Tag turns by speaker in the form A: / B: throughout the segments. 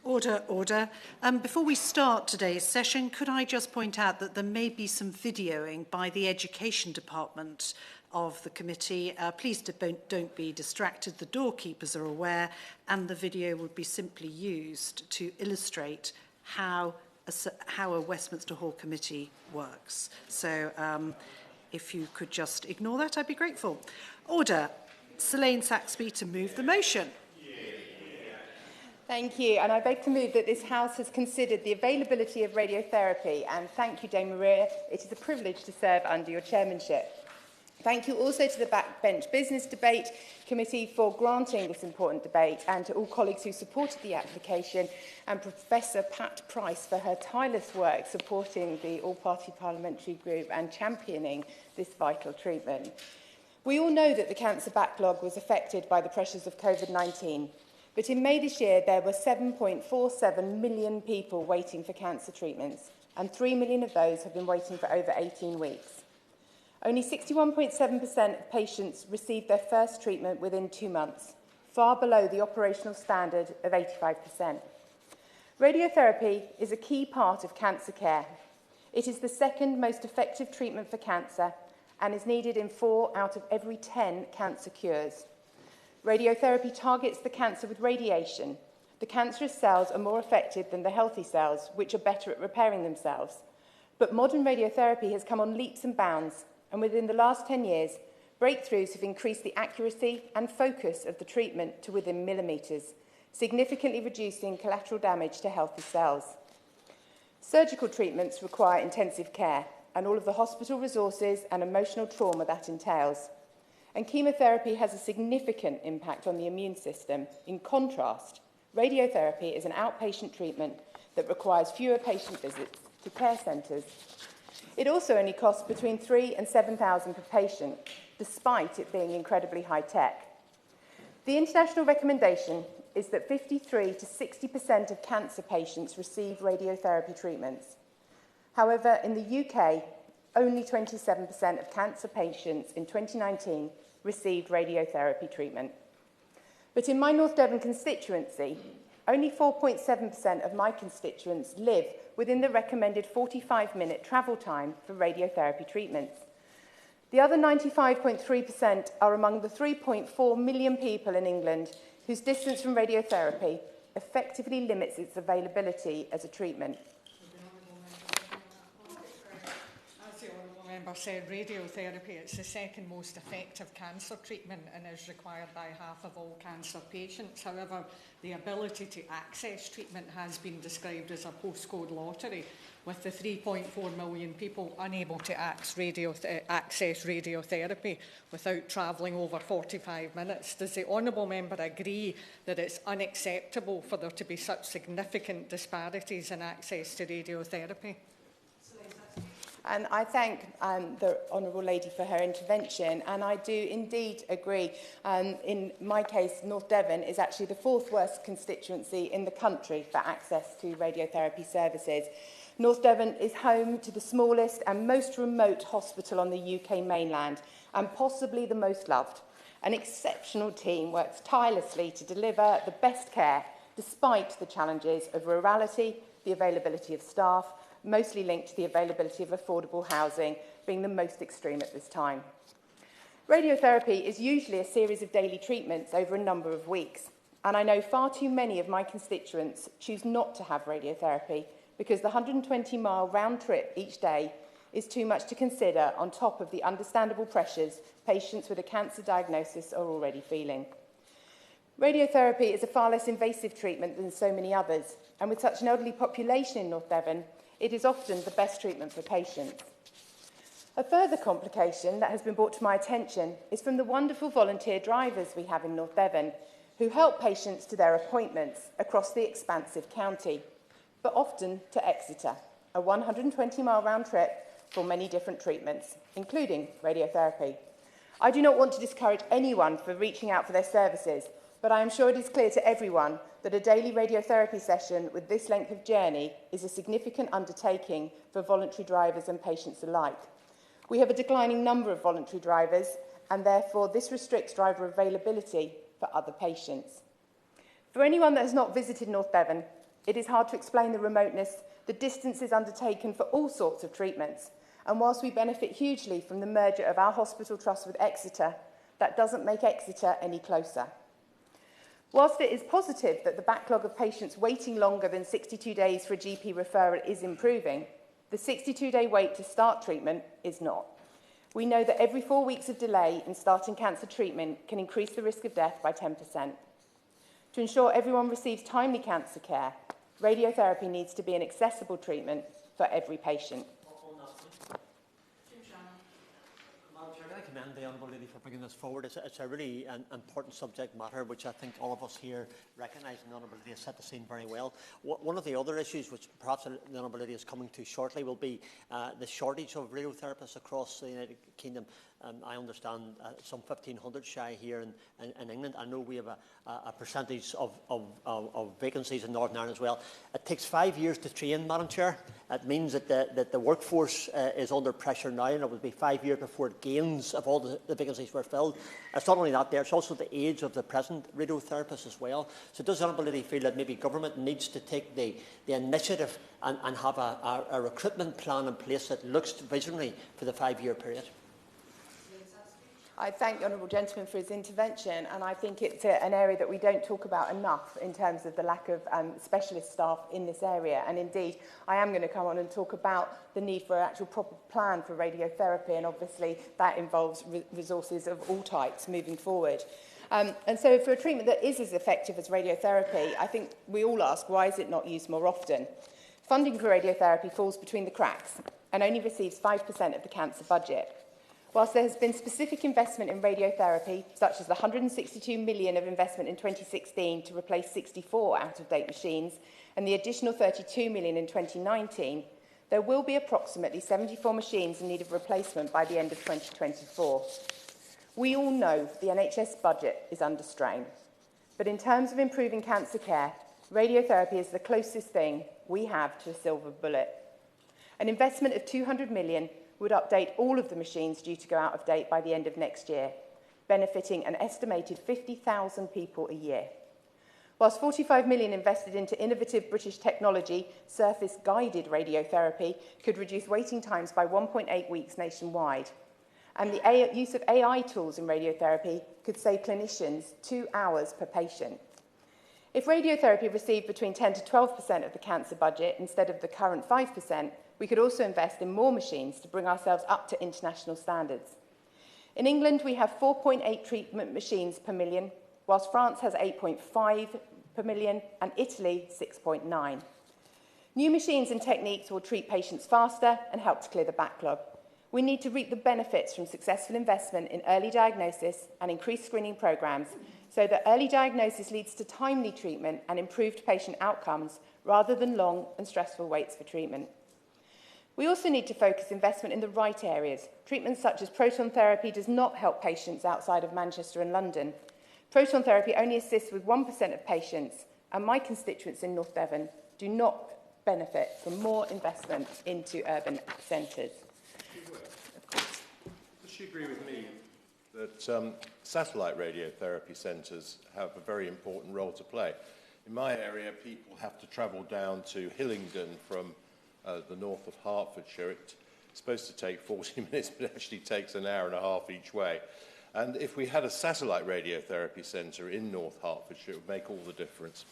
A: Order, order. Before we start today's session, could I just point out that there may be some videoing by the Education Department of the committee. Please don't be distracted. The doorkeepers are aware, and the video would be simply used to illustrate how a Westminster Hall committee works. So if you could just ignore that, I'd be grateful. Order. Selaine Saxby to move the motion.
B: Thank you, and I beg to move that this House has considered the availability of radiotherapy, and thank you, Dame Maria. It is a privilege to serve under your chairmanship. Thank you also to the Backbench Business Debate Committee for granting this important debate, and to all colleagues who supported the application, and Professor Pat Price for her tireless work supporting the All Party Parliamentary Group and championing this vital treatment. We all know that the cancer backlog was affected by the pressures of COVID-19. But in May this year, there were 7.47 million people waiting for cancer treatments, and 3 million of those have been waiting for over 18 weeks. Only 61.7% of patients received their first treatment within 2 months, far below the operational standard of 85%. Radiotherapy is a key part of cancer care. It is the second most effective treatment for cancer and is needed in 4 out of every 10 cancer cures. Radiotherapy targets the cancer with radiation. The cancerous cells are more affected than the healthy cells, which are better at repairing themselves. But modern radiotherapy has come on leaps and bounds, and within the last 10 years, breakthroughs have increased the accuracy and focus of the treatment to within millimetres, significantly reducing collateral damage to healthy cells. Surgical treatments require intensive care, and all of the hospital resources and emotional trauma that entails. And chemotherapy has a significant impact on the immune system. In contrast, radiotherapy is an outpatient treatment that requires fewer patient visits to care centres. It also only costs between £3,000 and £7,000 per patient, despite it being incredibly high-tech. The international recommendation is that 53 to 60% of cancer patients receive radiotherapy treatments. However, in the UK, only 27% of cancer patients in 2019 received radiotherapy treatment. But in my North Devon constituency, only 4.7% of my constituents live within the recommended 45-minute travel time for radiotherapy treatments. The other 95.3% are among the 3.4 million people in England whose distance from radiotherapy effectively limits its availability as a treatment.
C: Member said radiotherapy, it's the second most effective cancer treatment and is required by half of all cancer patients. However, the ability to access treatment has been described as a postcode lottery, with the 3.4 million people unable to access radiotherapy without travelling over 45 minutes. Does the Honourable Member agree that it's unacceptable for there to be such significant disparities in access to radiotherapy?
B: And I thank the Honourable Lady for her intervention, and I do indeed agree. In my case, North Devon is actually the 4th worst constituency in the country for access to radiotherapy services. North Devon is home to the smallest and most remote hospital on the UK mainland, and possibly the most loved. An exceptional team works tirelessly to deliver the best care, despite the challenges of rurality, the availability of staff, mostly linked to the availability of affordable housing being the most extreme at this time. Radiotherapy is usually a series of daily treatments over a number of weeks, and I know far too many of my constituents choose not to have radiotherapy because the 120-mile round trip each day is too much to consider on top of the understandable pressures patients with a cancer diagnosis are already feeling. Radiotherapy is a far less invasive treatment than so many others, and with such an elderly population in North Devon, it is often the best treatment for patients. A further complication that has been brought to my attention is from the wonderful volunteer drivers we have in North Devon, who help patients to their appointments across the expansive county, but often to Exeter, a 120-mile round trip for many different treatments, including radiotherapy. I do not want to discourage anyone for reaching out for their services, but I am sure it is clear to everyone that a daily radiotherapy session with this length of journey is a significant undertaking for voluntary drivers and patients alike. We have a declining number of voluntary drivers, and therefore this restricts driver availability for other patients. For anyone that has not visited North Devon, It is hard to explain the remoteness, the distances undertaken for all sorts of treatments. And whilst we benefit hugely from the merger of our hospital trust with Exeter, that doesn't make Exeter any closer. Whilst it is positive that the backlog of patients waiting longer than 62 days for a GP referral is improving, the 62-day wait to start treatment is not. We know that every 4 weeks of delay in starting cancer treatment can increase the risk of death by 10%. To ensure everyone receives timely cancer care, radiotherapy needs to be an accessible treatment for every patient.
D: I commend the Honourable Lady for bringing this forward. It's a really important subject matter which I think all of us here recognise, and the Honourable Lady has set the scene very well. One of the other issues which perhaps the Honourable Lady is coming to shortly will be the shortage of radiotherapists across the United Kingdom. I understand some 1,500 shy here in England. I know we have a percentage of vacancies in Northern Ireland as well. It takes 5 years to train, Madam Chair. It means that the workforce is under pressure now, and it will be 5 years before it gains if all the vacancies were filled. It's not only that there, it's also the age of the present radiotherapists as well. So does the Honourable Lady feel that maybe government needs to take the initiative and have a recruitment plan in place that looks visionary for the 5-year period?
B: I thank the Honourable Gentleman for his intervention, and I think it's an area that we don't talk about enough in terms of the lack of specialist staff in this area. And indeed, I am going to come on and talk about the need for an actual proper plan for radiotherapy, and obviously that involves resources of all types moving forward. And so for a treatment that is as effective as radiotherapy, I think we all ask, why is it not used more often? Funding for radiotherapy falls between the cracks and only receives 5% of the cancer budget. Whilst there has been specific investment in radiotherapy, such as the 162 million of investment in 2016 to replace 64 out-of-date machines and the additional 32 million in 2019, there will be approximately 74 machines in need of replacement by the end of 2024. We all know the NHS budget is under strain, but in terms of improving cancer care, radiotherapy is the closest thing we have to a silver bullet. An investment of 200 million would update all of the machines due to go out of date by the end of next year, benefiting an estimated 50,000 people a year. Whilst 45 million invested into innovative British technology, surface-guided radiotherapy could reduce waiting times by 1.8 weeks nationwide. And the use of AI tools in radiotherapy could save clinicians 2 hours per patient. If radiotherapy received between 10 to 12% of the cancer budget instead of the current 5%, we could also invest in more machines to bring ourselves up to international standards. In England, we have 4.8 treatment machines per million, whilst France has 8.5 per million and Italy 6.9. New machines and techniques will treat patients faster and help to clear the backlog. We need to reap the benefits from successful investment in early diagnosis and increased screening programmes so that early diagnosis leads to timely treatment and improved patient outcomes rather than long and stressful waits for treatment. We also need to focus investment in the right areas. Treatments such as proton therapy does not help patients outside of Manchester and London. Proton therapy only assists with 1% of patients, and my constituents in North Devon do not benefit from more investment into urban centres.
E: Does she agree with me that satellite radiotherapy centres have a very important role to play? In my area, people have to travel down to Hillingdon from the north of Hertfordshire. It's supposed to take 40 minutes, but it actually takes an hour and a half each way. And if we had a satellite radiotherapy centre in North Hertfordshire, it would make all the difference.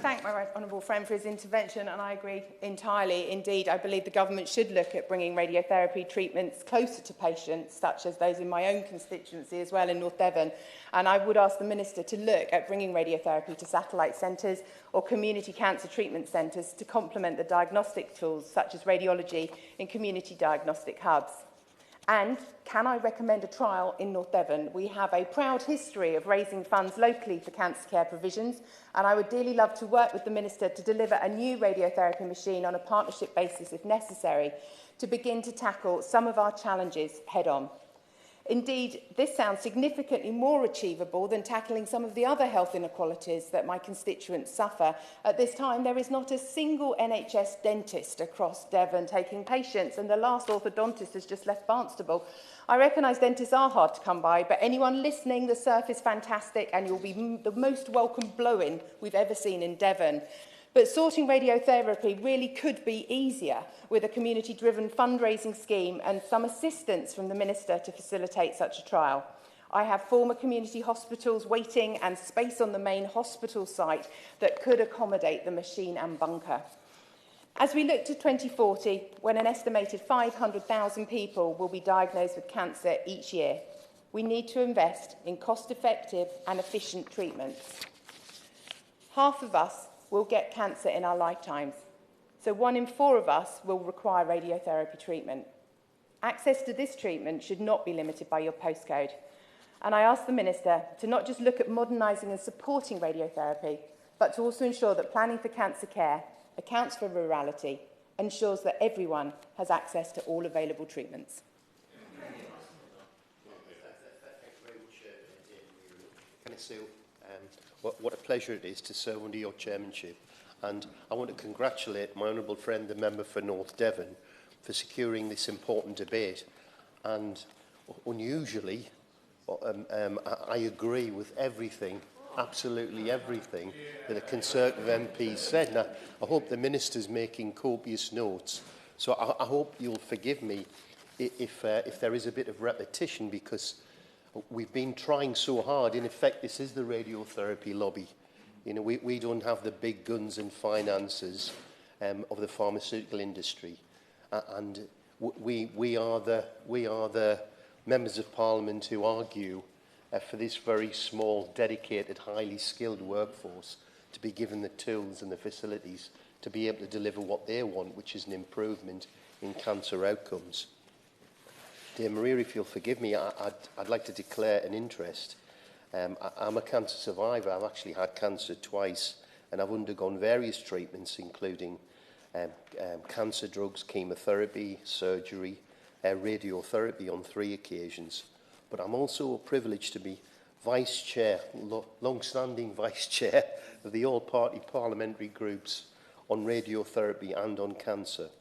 B: Thank my honourable friend for his intervention, and I agree entirely. Indeed, I believe the government should look at bringing radiotherapy treatments closer to patients, such as those in my own constituency as well in North Devon. And I would ask the Minister to look at bringing radiotherapy to satellite centres or community cancer treatment centres to complement the diagnostic tools, such as radiology in community diagnostic hubs. And can I recommend a trial in North Devon? We have a proud history of raising funds locally for cancer care provisions, and I would dearly love to work with the Minister to deliver a new radiotherapy machine on a partnership basis if necessary to begin to tackle some of our challenges head on. Indeed, this sounds significantly more achievable than tackling some of the other health inequalities that my constituents suffer. At this time, there is not a single NHS dentist across Devon taking patients, and the last orthodontist has just left Barnstable. I recognise dentists are hard to come by, but anyone listening, the surf is fantastic and you'll be the most welcome blow-in we've ever seen in Devon. But sorting radiotherapy really could be easier with a community-driven fundraising scheme and some assistance from the Minister to facilitate such a trial. I have former community hospitals waiting and space on the main hospital site that could accommodate the machine and bunker. As we look to 2040, when an estimated 500,000 people will be diagnosed with cancer each year, we need to invest in cost-effective and efficient treatments. Half of us will get cancer in our lifetimes, so 1 in 4 of us will require radiotherapy treatment. Access to this treatment should not be limited by your postcode. And I ask the Minister to not just look at modernising and supporting radiotherapy, but to also ensure that planning for cancer care accounts for rurality and ensures that everyone has access to all available treatments.
F: Can I say what a pleasure it is to serve under your chairmanship, and I want to congratulate my honourable friend, the member for North Devon, for securing this important debate. And unusually, I agree with everything, absolutely everything, that a Conservative MP said. Now, I hope the Minister's making copious notes, so I hope you'll forgive me if there is a bit of repetition, because we've been trying so hard. In effect, this is the radiotherapy lobby. You know, we don't have the big guns and finances of the pharmaceutical industry, and we are the members of Parliament who argue for this very small, dedicated, highly skilled workforce to be given the tools and the facilities to be able to deliver what they want, which is an improvement in cancer outcomes. Dear Maria, if you'll forgive me, I'd like to declare an interest. I'm a cancer survivor. I've actually had cancer twice, and I've undergone various treatments, including cancer drugs, chemotherapy, surgery, radiotherapy on 3 occasions. But I'm also privileged to be Vice Chair, long-standing Vice Chair of the All Party Parliamentary Groups on radiotherapy and on cancer.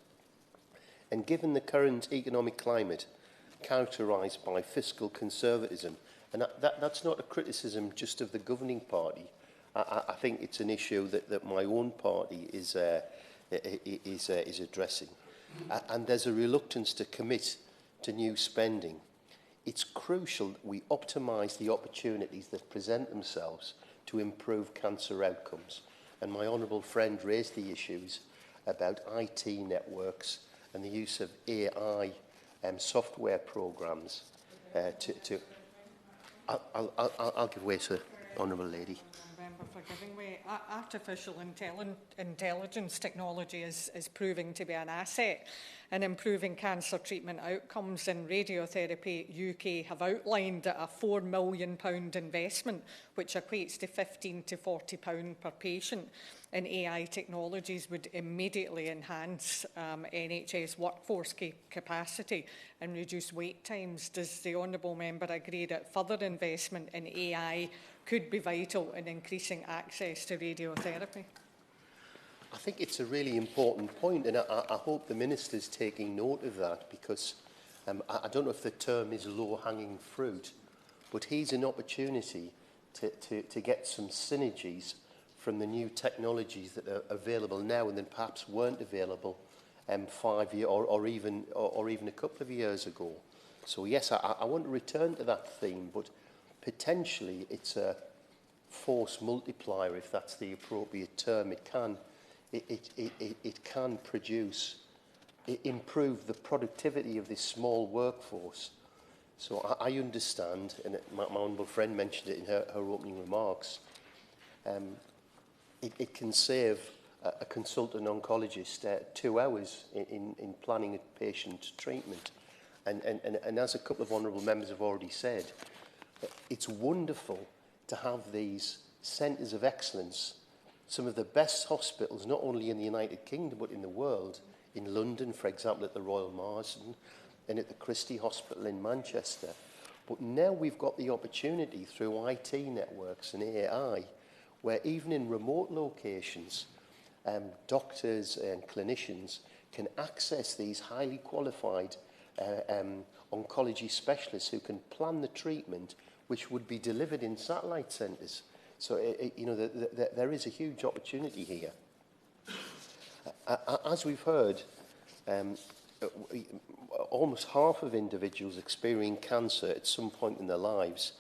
F: And given the current economic climate, characterised by fiscal conservatism, and that's not a criticism just of the governing party. I think it's an issue that my own party is addressing. And there's a reluctance to commit to new spending. It's crucial that we optimise the opportunities that present themselves to improve cancer outcomes. And my honourable friend raised the issues about IT networks and the use of AI software programs. I'll give way to honourable lady.
C: Member for giving way. Artificial intelligence technology is proving to be an asset in improving cancer treatment outcomes, and Radiotherapy UK have outlined a £4 million investment, which equates to £15 to £40 per patient, in AI technologies would immediately enhance NHS workforce capacity and reduce wait times. Does the honourable member agree that further investment in AI could be vital in increasing access to radiotherapy?
F: I think it's a really important point, and I hope the Minister's taking note of that, because I don't know if the term is low-hanging fruit, but here's an opportunity to get some synergies from the new technologies that are available now and then perhaps weren't available 5 years or even a couple of years ago. So yes, I want to return to that theme, but potentially it's a force multiplier, if that's the appropriate term. It can improve the productivity of this small workforce. So I understand, and my honourable friend mentioned it in her opening remarks, it can save a consultant oncologist 2 hours in planning a patient treatment. And as a couple of honourable members have already said, it's wonderful to have these centres of excellence, some of the best hospitals, not only in the United Kingdom, but in the world, in London, for example, at the Royal Marsden, and at the Christie Hospital in Manchester, But now we've got the opportunity through IT networks and AI, where even in remote locations, doctors and clinicians can access these highly qualified oncology specialists who can plan the treatment which would be delivered in satellite centres. So, you know, there is a huge opportunity here. As we've heard, almost half of individuals experiencing cancer at some point in their lives,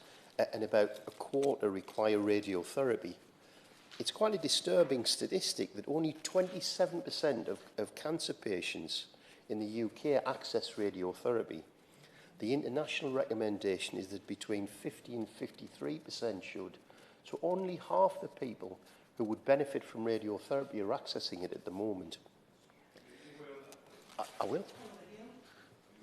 F: and about a quarter require radiotherapy. It's quite a disturbing statistic that only 27% of cancer patients in the UK access radiotherapy. The international recommendation is that between 50 and 53% should. So only half the people who would benefit from radiotherapy are accessing it at the moment. I will.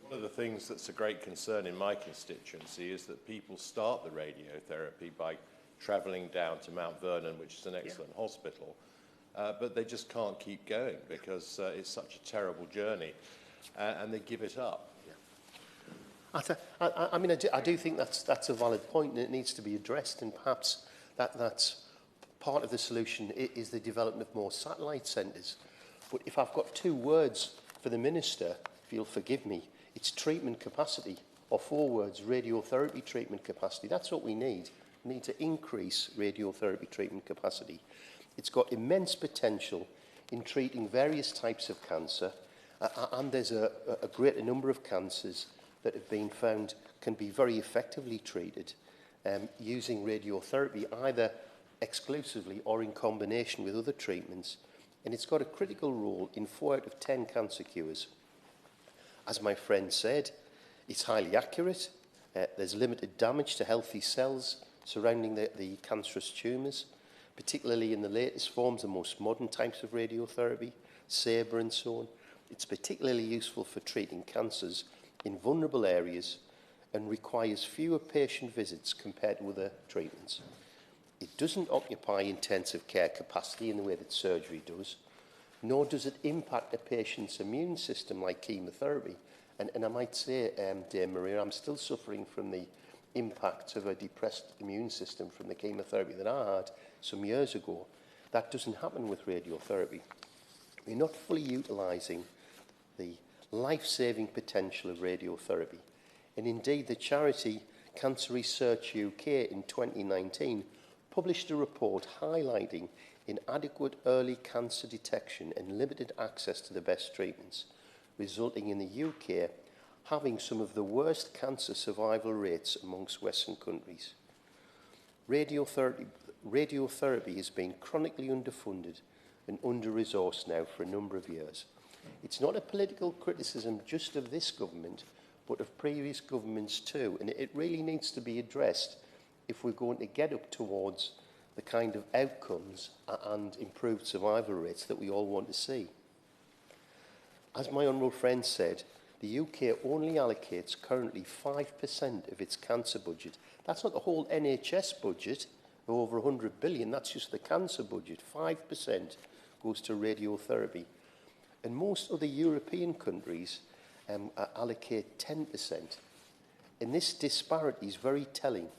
E: One of the things that's a great concern in my constituency is that people start the radiotherapy by travelling down to Mount Vernon, which is an excellent hospital, but they just can't keep going because it's such a terrible journey, and they give it up.
F: I mean, I do think that's a valid point, and it needs to be addressed, and perhaps that's part of the solution is the development of more satellite centres. But if I've got two words for the Minister, if you'll forgive me, it's treatment capacity, or 4 words, radiotherapy treatment capacity. That's what we need. We need to increase radiotherapy treatment capacity. It's got immense potential in treating various types of cancer, and there's a greater number of cancers that have been found can be very effectively treated using radiotherapy, either exclusively or in combination with other treatments. And it's got a critical role in 4 out of 10 cancer cures. As my friend said, it's highly accurate. There's limited damage to healthy cells surrounding the cancerous tumours, particularly in the latest forms, the most modern types of radiotherapy, SABRE and so on. It's particularly useful for treating cancers in vulnerable areas and requires fewer patient visits compared to other treatments. It doesn't occupy intensive care capacity in the way that surgery does, nor does it impact a patient's immune system like chemotherapy. And I might say, Dame Maria, I'm still suffering from the impact of a depressed immune system from the chemotherapy that I had some years ago. That doesn't happen with radiotherapy. We're not fully utilising the life-saving potential of radiotherapy. And indeed, the charity Cancer Research UK in 2019 published a report highlighting inadequate early cancer detection and limited access to the best treatments, resulting in the UK having some of the worst cancer survival rates amongst Western countries. Radiotherapy has been chronically underfunded and under-resourced now for a number of years. It's not a political criticism just of this government, but of previous governments too, and it really needs to be addressed if we're going to get up towards the kind of outcomes and improved survival rates that we all want to see. As my honourable friend said, the UK only allocates currently 5% of its cancer budget. That's not the whole NHS budget, over 100 billion, that's just the cancer budget. 5% goes to radiotherapy. And most other European countries allocate 10%. And this disparity is very telling.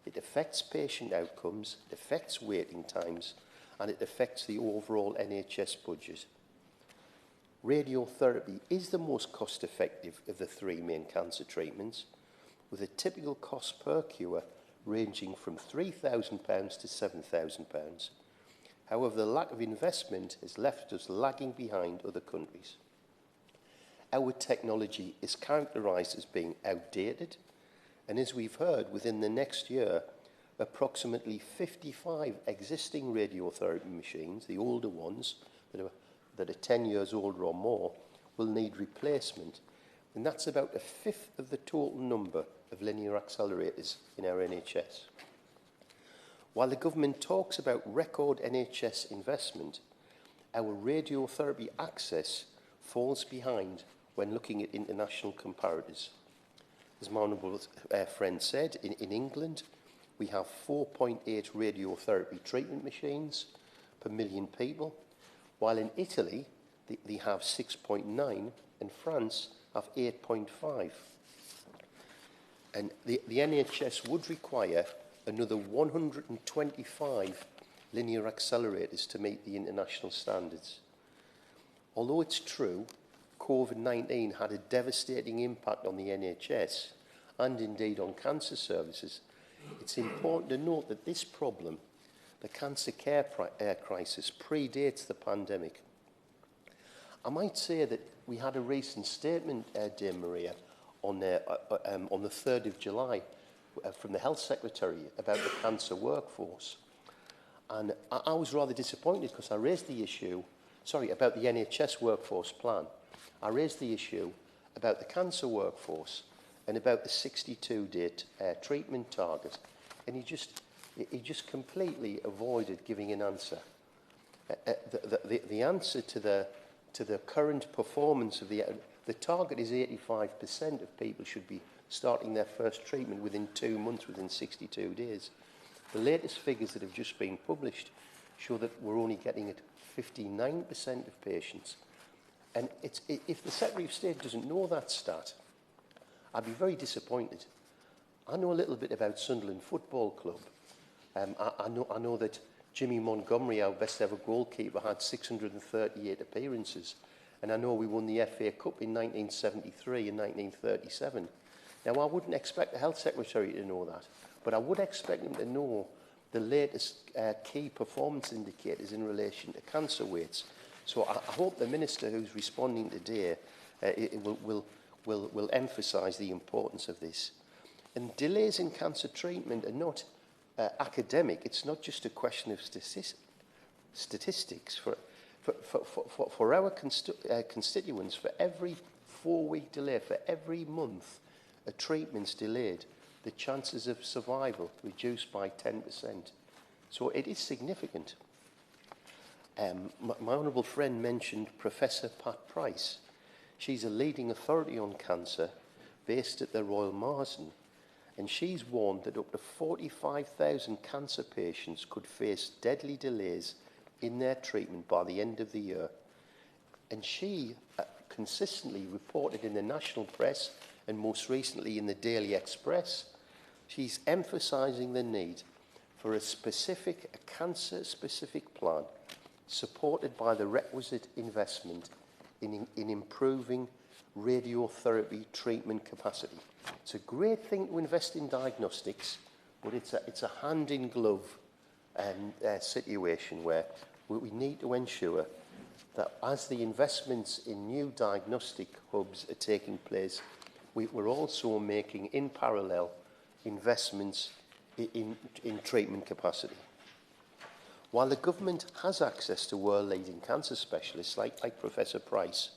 F: It affects patient outcomes, it affects waiting times, and it affects the overall NHS budget. Radiotherapy is the most cost-effective of the 3 main cancer treatments, with a typical cost per cure ranging from £3,000 to £7,000. However, the lack of investment has left us lagging behind other countries. Our technology is characterised as being outdated, and as we've heard, within the next year, approximately 55 existing radiotherapy machines, the older ones that are 10 years older or more, will need replacement. And that's about 1/5 of the total number of linear accelerators in our NHS. While the government talks about record NHS investment, our radiotherapy access falls behind when looking at international comparators. As my honourable friend said, in England, we have 4.8 radiotherapy treatment machines per million people, while in Italy, they have 6.9, and France have 8.5. And the NHS would require another 125 linear accelerators to meet the international standards. Although it's true, COVID-19 had a devastating impact on the NHS and indeed on cancer services, it's important to note that this problem, the cancer care crisis, predates the pandemic. I might say that we had a recent statement, Dame Maria, on the 3rd of July from the Health Secretary about the cancer workforce. And I was rather disappointed because I raised the issue, about the NHS workforce plan. I raised the issue about the cancer workforce and about the 62-day treatment target. And he just completely avoided giving an answer. The answer to the current performance of the target is 85% of people should be starting their first treatment within 2 months, within 62 days. The latest figures that have just been published show that we're only getting at 59% of patients. And if the Secretary of State doesn't know that stat, I'd be very disappointed. I know a little bit about Sunderland Football Club. I know that Jimmy Montgomery, our best ever goalkeeper, had 638 appearances. And I know we won the FA Cup in 1973 and 1937. Now, I wouldn't expect the Health Secretary to know that, but I would expect him to know the latest key performance indicators in relation to cancer rates. So I hope the Minister who's responding today will emphasise the importance of this. And delays in cancer treatment are not academic. It's not just a question of statistics. For our constituents, for every 4-week delay, for every month a treatment's delayed, the chances of survival reduced by 10%. So it is significant. My honourable friend mentioned Professor Pat Price. She's a leading authority on cancer based at the Royal Marsden, and she's warned that up to 45,000 cancer patients could face deadly delays in their treatment by the end of the year. And she consistently reported in the national press and most recently in the Daily Express, she's emphasising the need for a cancer-specific plan supported by the requisite investment in improving radiotherapy treatment capacity. It's a great thing to invest in diagnostics, but it's a hand-in-glove situation where we need to ensure that as the investments in new diagnostic hubs are taking place, we're also making, in parallel, investments in treatment capacity. While the government has access to world-leading cancer specialists like Professor Price,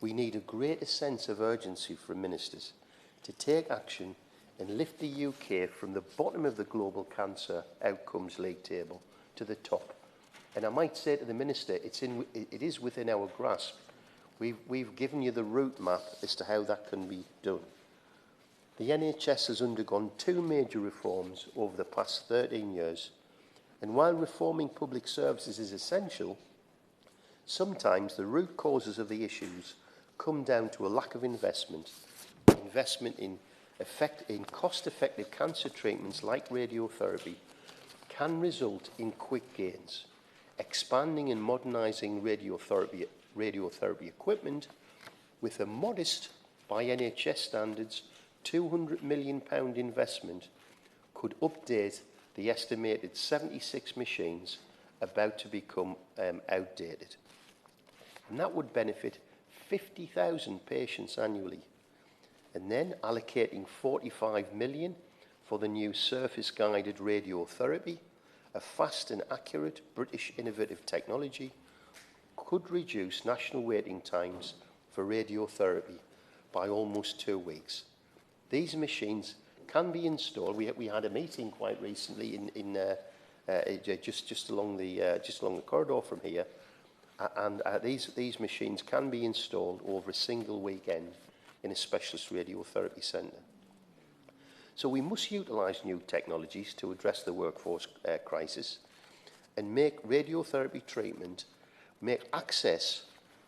F: we need a greater sense of urgency from ministers to take action and lift the UK from the bottom of the global cancer outcomes league table to the top. And I might say to the Minister, it is within our grasp. We've given you the route map as to how that can be done. The NHS has undergone 2 major reforms over the past 13 years, and while reforming public services is essential, sometimes the root causes of the issues come down to a lack of investment in cost-effective cancer treatments like radiotherapy can result in quick gains. Expanding and modernising radiotherapy equipment with a modest, by NHS standards, £200 million investment could update the estimated 76 machines about to become outdated. And that would benefit 50,000 patients annually. And then allocating £45 million for the new surface-guided radiotherapy, a fast and accurate British innovative technology, could reduce national waiting times for radiotherapy by almost 2 weeks. These machines can be installed. We had a meeting quite recently just along the corridor from here, and these machines can be installed over a single weekend in a specialist radiotherapy centre. So we must utilise new technologies to address the workforce crisis and make access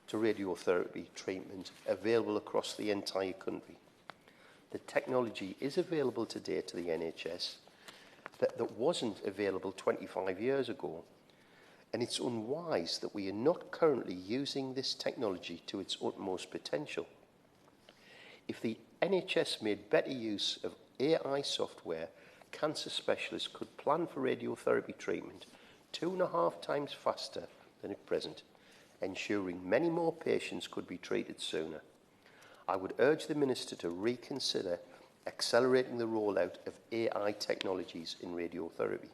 F: to radiotherapy treatment available across the entire country. The technology is available today to the NHS that wasn't available 25 years ago. And it's unwise that we are not currently using this technology to its utmost potential. If the NHS made better use of AI software, cancer specialists could plan for radiotherapy treatment 2.5 times faster than at present, ensuring many more patients could be treated sooner. I would urge the Minister to reconsider accelerating the rollout of AI technologies in radiotherapy.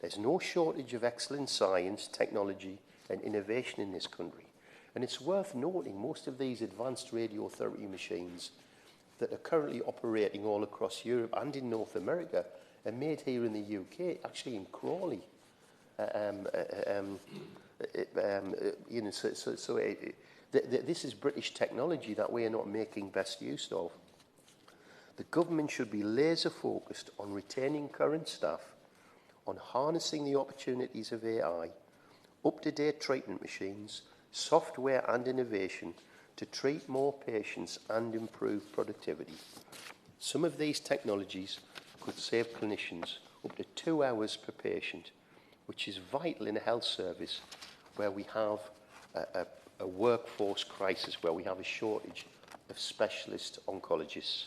F: There's no shortage of excellent science, technology and innovation in this country. And it's worth noting most of these advanced radiotherapy machines that are currently operating all across Europe and in North America are made here in the UK, actually in Crawley. This is British technology that we are not making best use of. The government should be laser focused on retaining current staff, on harnessing the opportunities of AI, up-to-date treatment machines, software and innovation to treat more patients and improve productivity. Some of these technologies could save clinicians up to 2 hours per patient, which is vital in a health service where we have a workforce crisis, where we have a shortage of specialist oncologists.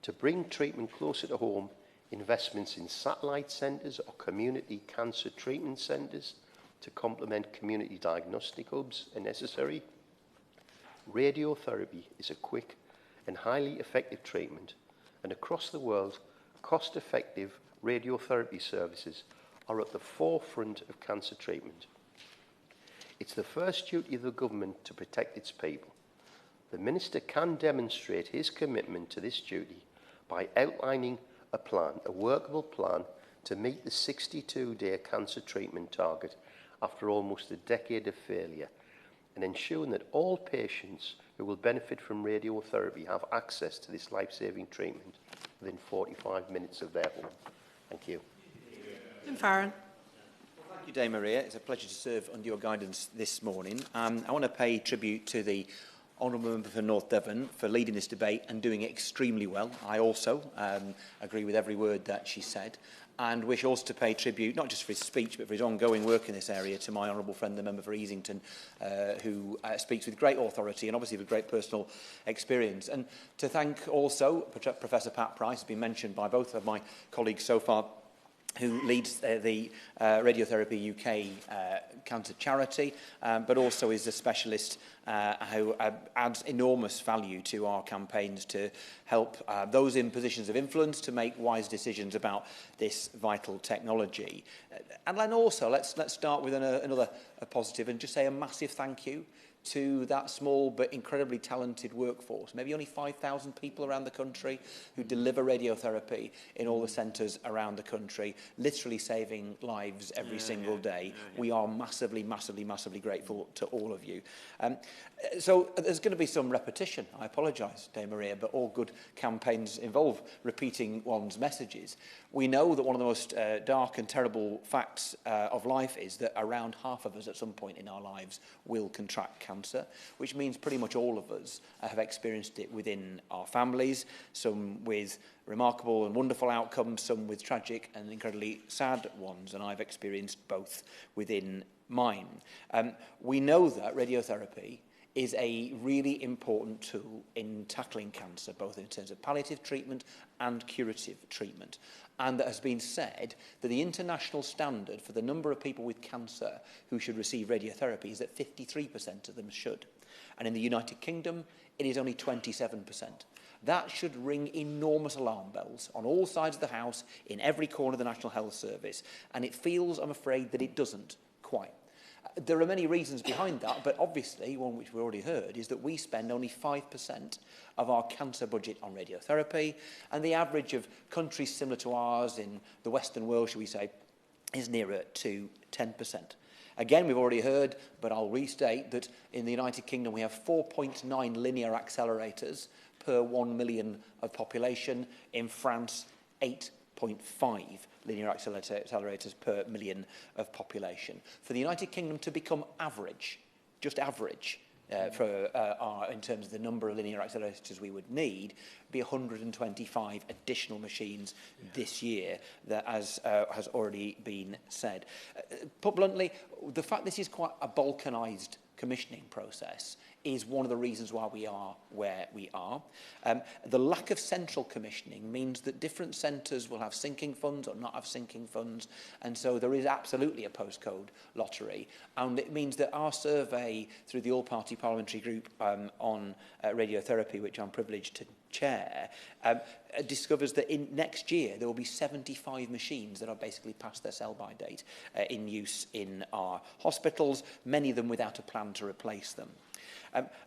F: To bring treatment closer to home, investments in satellite centres or community cancer treatment centres to complement community diagnostic hubs are necessary. Radiotherapy is a quick and highly effective treatment, and across the world, cost-effective radiotherapy services are at the forefront of cancer treatment. It's the first duty of the government to protect its people. The Minister can demonstrate his commitment to this duty by outlining a plan, a workable plan, to meet the 62-day cancer treatment target after almost a decade of failure, and ensuring that all patients who will benefit from radiotherapy have access to this life-saving treatment within 45 minutes of their home. Thank you.
A: Farron.
G: Thank you, Dame Maria. It's a pleasure to serve under your guidance this morning. I want to pay tribute to the Honourable Member for North Devon for leading this debate and doing it extremely well. I also agree with every word that she said, and wish also to pay tribute, not just for his speech, but for his ongoing work in this area, to my honourable friend, the Member for Easington, who speaks with great authority and obviously with great personal experience. And to thank also Professor Pat Price, has been mentioned by both of my colleagues so far, who leads the Radiotherapy UK cancer charity, but also is a specialist who adds enormous value to our campaigns to help those in positions of influence to make wise decisions about this vital technology. And then also, let's start with another positive and just say a massive thank you to that small but incredibly talented workforce. Maybe only 5,000 people around the country who deliver radiotherapy in all the centres around the country, literally saving lives every single day. We are massively, massively, massively grateful to all of you. So there's going to be some repetition. I apologise, Dame Maria, but all good campaigns involve repeating one's messages. We know that one of the most dark and terrible facts of life is that around half of us at some point in our lives will contract cancer, which means pretty much all of us have experienced it within our families, some with remarkable and wonderful outcomes, some with tragic and incredibly sad ones, and I've experienced both within mine. We know that radiotherapy is a really important tool in tackling cancer, both in terms of palliative treatment and curative treatment. And that has been said that the international standard for the number of people with cancer who should receive radiotherapy is that 53% of them should. And in the United Kingdom, it is only 27%. That should ring enormous alarm bells on all sides of the House, in every corner of the National Health Service. And it feels, I'm afraid, that it doesn't quite. There are many reasons behind that, but obviously, one which we already heard, is that we spend only 5% of our cancer budget on radiotherapy, and the average of countries similar to ours in the Western world, shall we say, is nearer to 10%. Again, we've already heard, but I'll restate that in the United Kingdom we have 4.9 linear accelerators per 1 million of population. In France, 8.5 linear accelerators per million of population. For the United Kingdom to become average, just average, in terms of the number of linear accelerators we would need, be 125 additional machines this year, that as has already been said. Put bluntly, the fact this is quite a balkanised commissioning process is one of the reasons why we are where we are. The lack of central commissioning means that different centres will have sinking funds or not have sinking funds, and so there is absolutely a postcode lottery. And it means that our survey through the All Party Parliamentary Group on radiotherapy, which I'm privileged to chair, discovers that in next year there will be 75 machines that are basically past their sell-by date in use in our hospitals, many of them without a plan to replace them.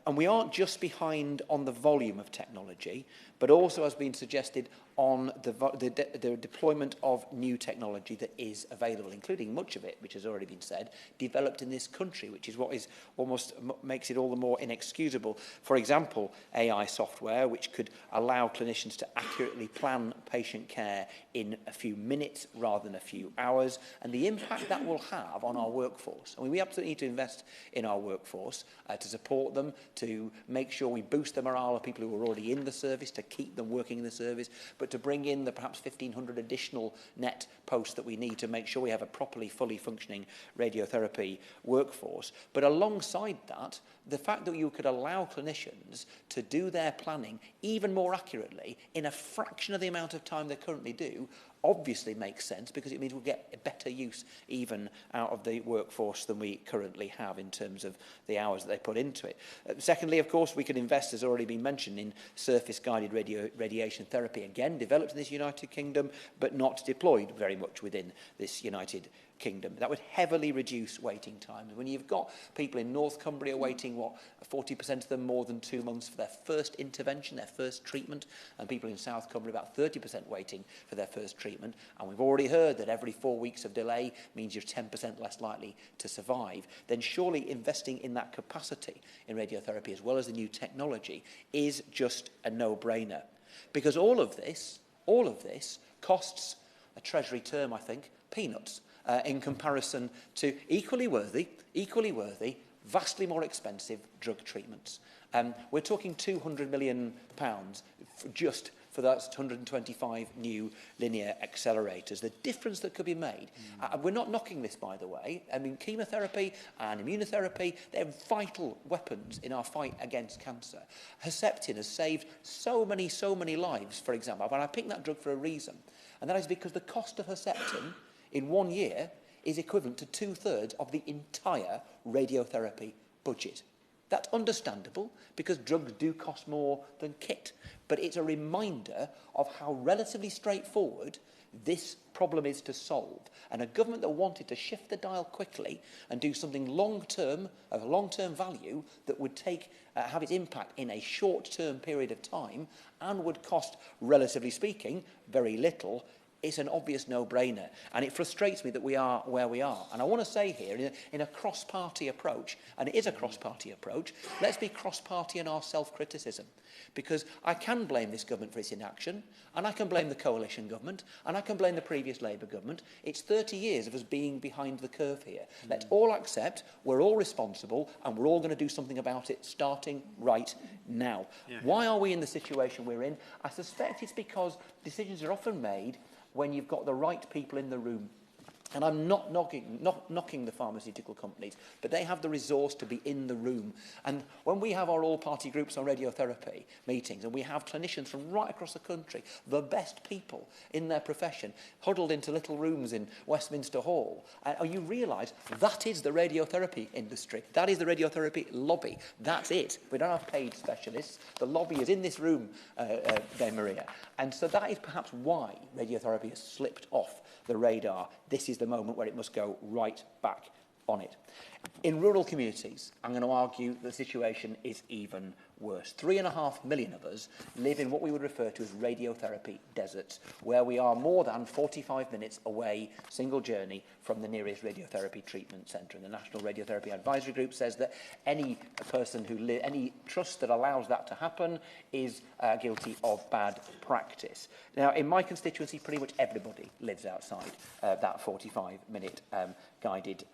G: And we aren't just behind on the volume of technology, but also, as been suggested, on the deployment of new technology that is available, including much of it, which has already been said, developed in this country, which is what is almost makes it all the more inexcusable. For example, AI software, which could allow clinicians to accurately plan patient care in a few minutes rather than a few hours, and the impact that will have on our workforce. I mean, we absolutely need to invest in our workforce to support them, to make sure we boost the morale of people who are already in the service, to keep them working in the service, but to bring in the perhaps 1,500 additional net posts that we need to make sure we have a properly, fully functioning radiotherapy workforce. But alongside that, the fact that you could allow clinicians to do their planning even more accurately in a fraction of the amount of time they currently do obviously makes sense, because it means we'll get a better use even out of the workforce than we currently have in terms of the hours that they put into it. Secondly, of course, we could invest, as already been mentioned, in surface-guided radiation therapy, again developed in this United Kingdom, but not deployed very much within this United Kingdom. That would heavily reduce waiting times. When you've got people in North Cumbria waiting, 40% of them more than 2 months for their first intervention, their first treatment, and people in South Cumbria about 30% waiting for their first treatment, and we've already heard that every 4 weeks of delay means you're 10% less likely to survive, then surely investing in that capacity in radiotherapy as well as the new technology is just a no-brainer. Because all of this costs, a Treasury term I think, peanuts. In comparison to equally worthy, vastly more expensive drug treatments. We're talking £200 million just for those 125 new linear accelerators. The difference that could be made. We're not knocking this, by the way. I mean, chemotherapy and immunotherapy, they're vital weapons in our fight against cancer. Herceptin has saved so many lives, for example. But I picked that drug for a reason. And that is because the cost of Herceptin in 1 year is equivalent to 2/3 of the entire radiotherapy budget. That's understandable, because drugs do cost more than kit. But it's a reminder of how relatively straightforward this problem is to solve. And a government that wanted to shift the dial quickly and do something long-term, of long-term value, that would have its impact in a short-term period of time and would cost, relatively speaking, very little, it's an obvious no-brainer, and it frustrates me that we are where we are. And I want to say here, in a cross-party approach, and it is a cross-party approach, let's be cross-party in our self-criticism, because I can blame this government for its inaction, and I can blame the coalition government, and I can blame the previous Labour government. It's 30 years of us being behind the curve here. Let's all accept we're all responsible, and we're all going to do something about it, starting right now. Why are we in the situation we're in? I suspect it's because decisions are often made when you've got the right people in the room. And I'm not knocking the pharmaceutical companies, but they have the resource to be in the room. And when we have our all-party groups on radiotherapy meetings, and we have clinicians from right across the country, the best people in their profession, huddled into little rooms in Westminster Hall, you realise that is the radiotherapy industry. That is the radiotherapy lobby. That's it. We don't have paid specialists. The lobby is in this room, Maria. And so that is perhaps why radiotherapy has slipped off the radar. This is the moment where it must go right back on it. In rural communities, I'm going to argue the situation is even worse. 3.5 million of us live in what we would refer to as radiotherapy deserts, where we are more than 45 minutes away, single journey, from the nearest radiotherapy treatment centre. And the National Radiotherapy Advisory Group says that any person any trust that allows that to happen is guilty of bad practice. Now, in my constituency, pretty much everybody lives outside that 45-minute guided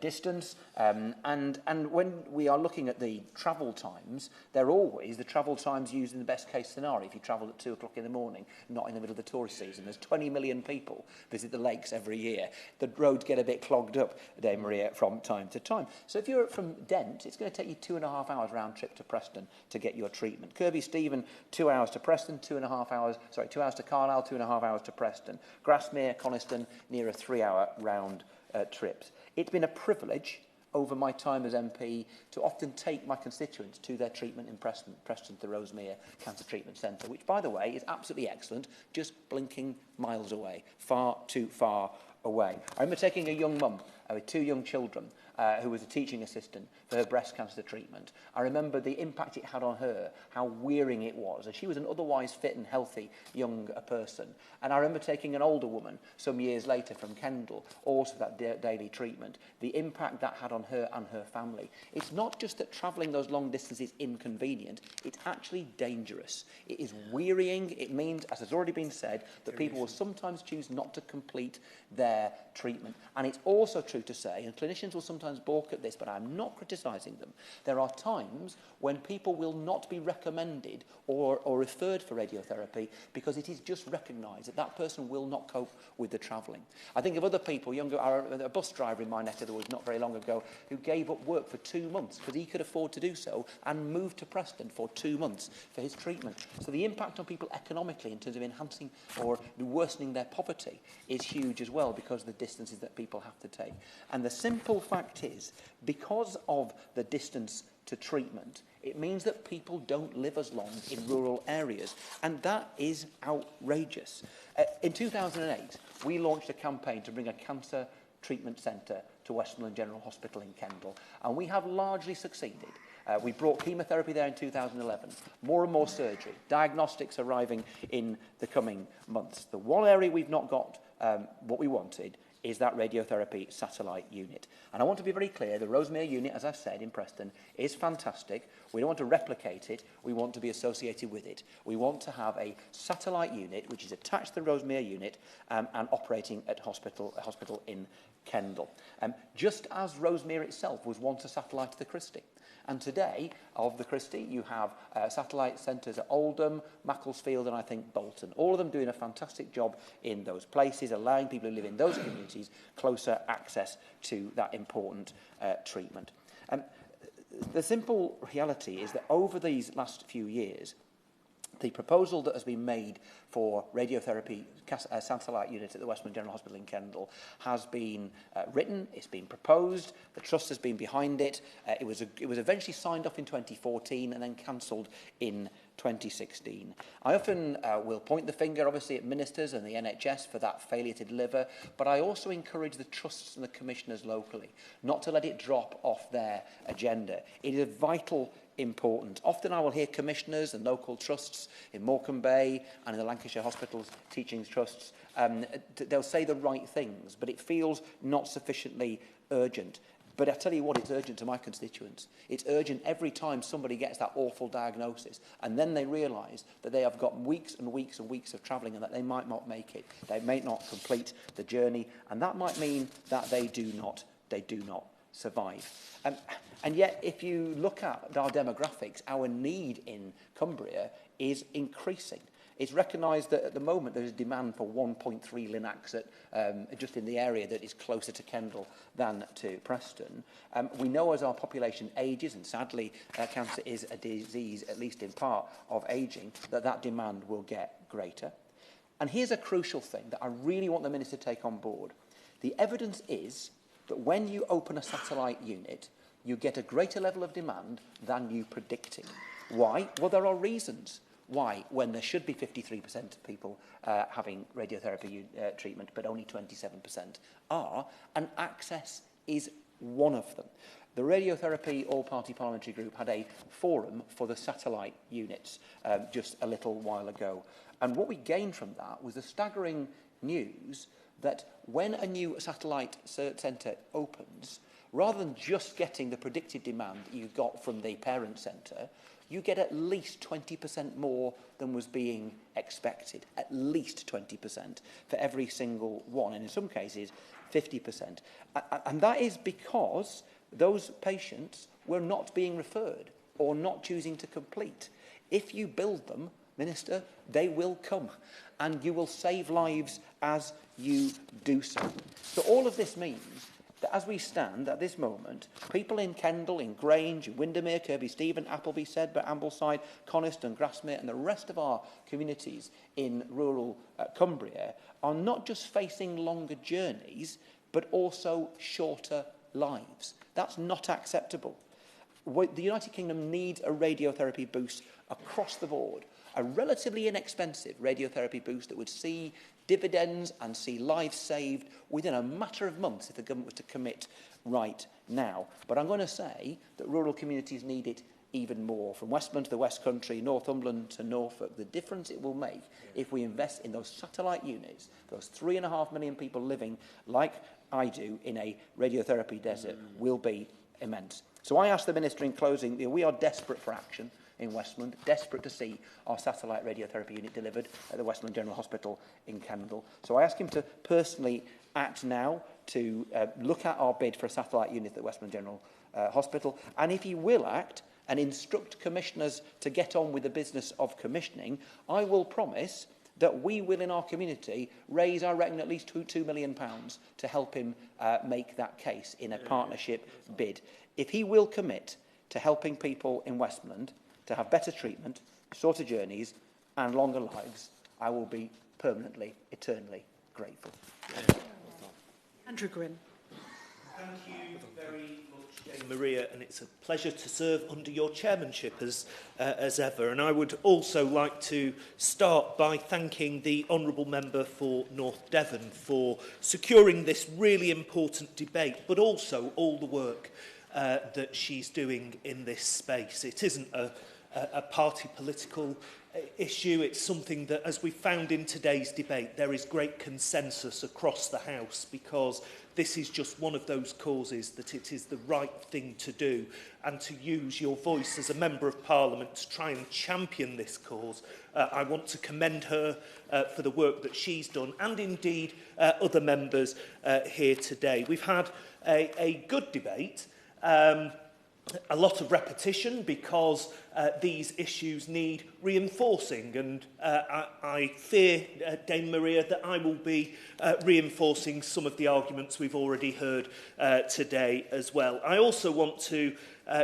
G: distance. And when we are looking at the travel times, they're always the travel times used in the best case scenario. If you travel at 2 o'clock in the morning, not in the middle of the tourist season. There's 20 million people visit the lakes every year. The roads get a bit clogged up, Dame Maria, from time to time. So if you're from Dent, it's going to take you 2.5 hours round trip to Preston to get your treatment. Kirkby Stephen, 2 hours to Preston, 2.5 hours, 2 hours to Carlisle, 2.5 hours to Preston. Grasmere, Coniston, near a 3-hour round trips. It's been a privilege over my time as MP to often take my constituents to their treatment in Preston to the Rosemere Cancer Treatment Centre, which, by the way, is absolutely excellent, just blinking miles away, far too far away. I remember taking a young mum with 2 young children who was a teaching assistant for her breast cancer treatment. I remember the impact it had on her, how wearing it was. And she was an otherwise fit and healthy young person. And I remember taking an older woman some years later from Kendal, also that daily treatment, the impact that had on her and her family. It's not just that travelling those long distances is inconvenient, it's actually dangerous. It is wearying. It means, as has already been said, that people will sometimes choose not to complete their treatment. And it's also true to say, and clinicians will sometimes balk at this, but I'm not criticising them, there are times when people will not be recommended or referred for radiotherapy because it is just recognised that that person will not cope with the travelling. I think of other people, a bus driver in my neck of the woods not very long ago, who gave up work for 2 months because he could afford to do so and moved to Preston for 2 months for his treatment. So the impact on people economically in terms of enhancing or worsening their poverty is huge as well because of the distances that people have to take. And the simple fact is, because of the distance to treatment, it means that people don't live as long in rural areas, and that is outrageous. In 2008, we launched a campaign to bring a cancer treatment centre to Westminster General Hospital in Kendal, and we have largely succeeded. We brought chemotherapy there in 2011, more and more surgery, diagnostics arriving in the coming months. The one area we've not got what we wanted is that radiotherapy satellite unit. And I want to be very clear, the Rosemere unit, as I've said, in Preston, is fantastic. We don't want to replicate it, we want to be associated with it. We want to have a satellite unit which is attached to the Rosemere unit and operating at a hospital in Kendal. Just as Rosemere itself was once a satellite to the Christie. And today, of the Christie, you have satellite centres at Oldham, Macclesfield and I think Bolton. All of them doing a fantastic job in those places, allowing people who live in those communities closer access to that important treatment. The simple reality is that over these last few years, the proposal that has been made for radiotherapy satellite unit at the Westminster General Hospital in Kendal has been written, it's been proposed, the Trust has been behind it. It was eventually signed off in 2014 and then cancelled in 2016. I often will point the finger, obviously, at ministers and the NHS for that failure to deliver, but I also encourage the trusts and the commissioners locally not to let it drop off their agenda. It is vital important. Often I will hear commissioners and local trusts in Morecambe Bay and in the Lancashire Hospitals Teaching Trusts, they'll say the right things, but it feels not sufficiently urgent. But I tell you what, it's urgent to my constituents. It's urgent every time somebody gets that awful diagnosis and then they realise that they have got weeks and weeks and weeks of travelling and that they might not make it. They may not complete the journey, and that might mean that they do not survive. And yet, if you look at our demographics, our need in Cumbria is increasing. It's recognised that at the moment there is demand for 1.3 Linacs just in the area that is closer to Kendal than to Preston. We know as our population ages, and sadly cancer is a disease, at least in part, of ageing, that demand will get greater. And here's a crucial thing that I really want the Minister to take on board. The evidence is that when you open a satellite unit, you get a greater level of demand than you predicted. Why? Well, there are reasons why, when there should be 53% of people having radiotherapy treatment, but only 27% are, and access is one of them. The Radiotherapy All Party Parliamentary Group had a forum for the satellite units just a little while ago. And what we gained from that was the staggering news that when a new satellite centre opens, rather than just getting the predicted demand that you got from the parent centre, you get at least 20% more than was being expected, at least 20% for every single one, and in some cases 50%. And that is because those patients were not being referred or not choosing to complete. If you build them, Minister, they will come, and you will save lives as you do so. So all of this means that as we stand at this moment, people in Kendal, in Grange, in Windermere, Kirkby Stephen, Appleby, Sedbergh, Ambleside, Coniston, Grasmere, and the rest of our communities in rural Cumbria are not just facing longer journeys, but also shorter lives. That's not acceptable. The United Kingdom needs a radiotherapy boost across the board, a relatively inexpensive radiotherapy boost that would see dividends and see lives saved within a matter of months if the government was to commit right now. But I'm going to say that rural communities need it even more. From Westmorland to the West Country, Northumberland to Norfolk, the difference it will make if we invest in those satellite units, those 3.5 million people living like I do in a radiotherapy desert, will be immense. So I ask the Minister in closing, we are desperate for action in Westmorland, desperate to see our satellite radiotherapy unit delivered at the Westmorland General Hospital in Kendal. So I ask him to personally act now to look at our bid for a satellite unit at the Westmorland General Hospital, and if he will act and instruct commissioners to get on with the business of commissioning, I will promise that we will in our community raise, I reckon, at least £2 million to help him make that case in a partnership bid. If he will commit to helping people in Westmorland to have better treatment, shorter journeys and longer lives, I will be permanently, eternally grateful.
A: Andrew Gwynne.
H: Thank you very much, Dame Maria, and it's a pleasure to serve under your chairmanship as ever. And I would also like to start by thanking the Honourable Member for North Devon for securing this really important debate, but also all the work that she's doing in this space. It isn't a party political issue. It's something that, as we found in today's debate, there is great consensus across the House, because this is just one of those causes that it is the right thing to do, and to use your voice as a Member of Parliament to try and champion this cause. I want to commend her for the work that she's done, and indeed other members here today. We've had a good debate. A lot of repetition because these issues need reinforcing, and I fear, Dame Maria, that I will be reinforcing some of the arguments we've already heard today as well. I also want to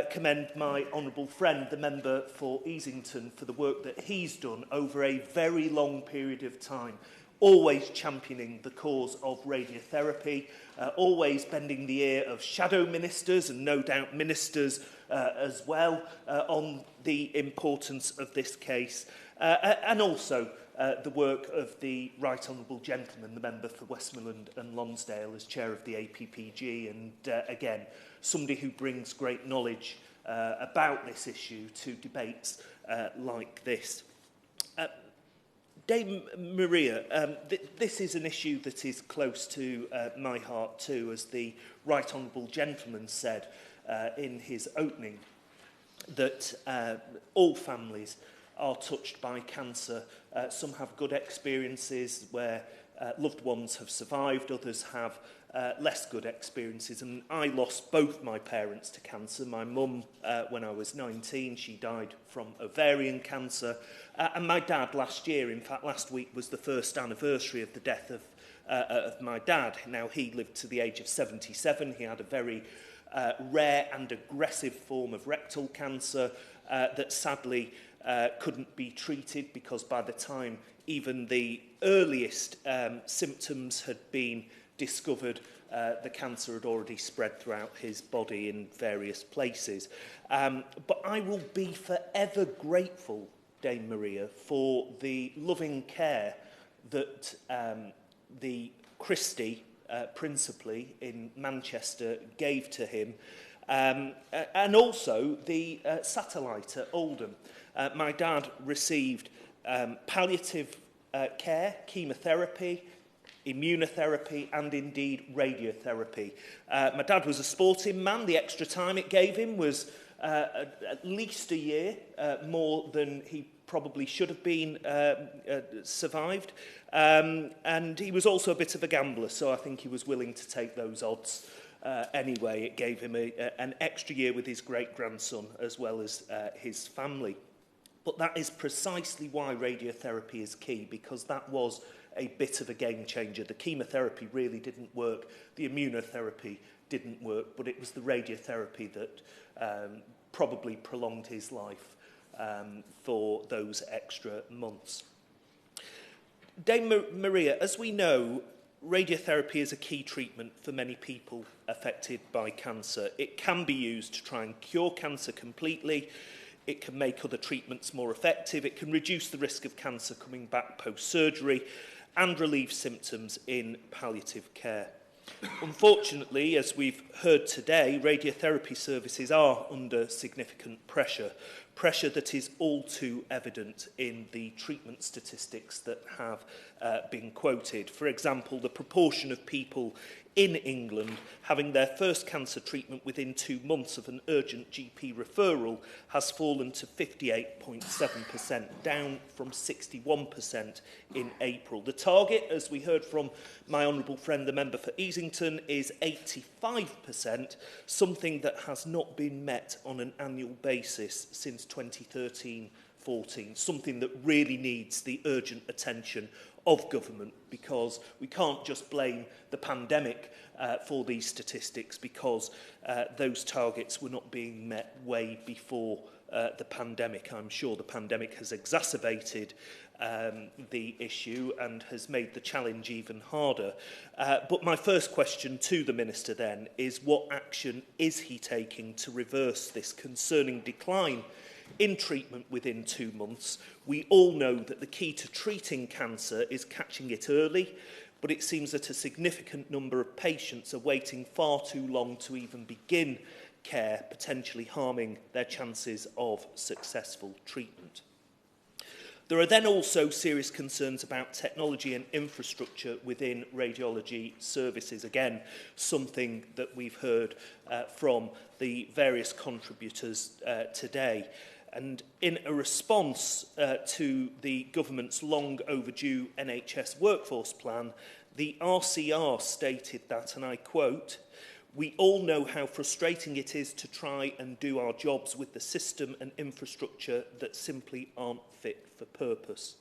H: commend my honourable friend, the member for Easington, for the work that he's done over a very long period of time, always championing the cause of radiotherapy, always bending the ear of shadow ministers and no doubt ministers as well on the importance of this case, and also the work of the Right Honourable Gentleman, the member for Westmorland and Lonsdale, as chair of the APPG, and again, somebody who brings great knowledge about this issue to debates like this. Dame Maria, this is an issue that is close to my heart too, as the Right Honourable Gentleman said in his opening, that all families are touched by cancer. Some have good experiences where loved ones have survived, others have less good experiences. And I lost both my parents to cancer. My mum, when I was 19, she died from ovarian cancer. And my dad last year, in fact last week, was the first anniversary of the death of my dad. Now, he lived to the age of 77. He had a very rare and aggressive form of rectal cancer that sadly couldn't be treated, because by the time even the earliest symptoms had been discovered, the cancer had already spread throughout his body in various places. But I will be forever grateful, Dame Maria, for the loving care that the Christie, principally in Manchester, gave to him, and also the satellite at Oldham. My dad received palliative care, chemotherapy, immunotherapy and indeed radiotherapy. My dad was a sporting man. The extra time it gave him was at least a year, more than he probably should have been survived. And he was also a bit of a gambler, so I think he was willing to take those odds. Anyway, it gave him an extra year with his great-grandson as well as his family. But that is precisely why radiotherapy is key, because that was a bit of a game changer. The chemotherapy really didn't work. The immunotherapy didn't work, but it was the radiotherapy that probably prolonged his life for those extra months. Dame Maria, as we know, radiotherapy is a key treatment for many people affected by cancer. It can be used to try and cure cancer completely. It can make other treatments more effective. It can reduce the risk of cancer coming back post-surgery and relieve symptoms in palliative care. Unfortunately, as we've heard today, radiotherapy services are under significant pressure that is all too evident in the treatment statistics that have been quoted. For example, the proportion of people in England having their first cancer treatment within 2 months of an urgent GP referral has fallen to 58.7%, down from 61% in April. The target, as we heard from my honourable friend, the member for Easington, is 85%, something that has not been met on an annual basis since 2013-14, something that really needs the urgent attention of government, because we can't just blame the pandemic for these statistics, because those targets were not being met way before the pandemic. I'm sure the pandemic has exacerbated the issue and has made the challenge even harder. But my first question to the Minister then is, what action is he taking to reverse this concerning decline in treatment within 2 months? We all know that the key to treating cancer is catching it early, but it seems that a significant number of patients are waiting far too long to even begin care, potentially harming their chances of successful treatment. There are then also serious concerns about technology and infrastructure within radiology services. Again, something that we've heard from the various contributors today. And in a response to the government's long overdue NHS workforce plan, the RCR stated that, and I quote, "We all know how frustrating it is to try and do our jobs with the system and infrastructure that simply aren't fit for purpose."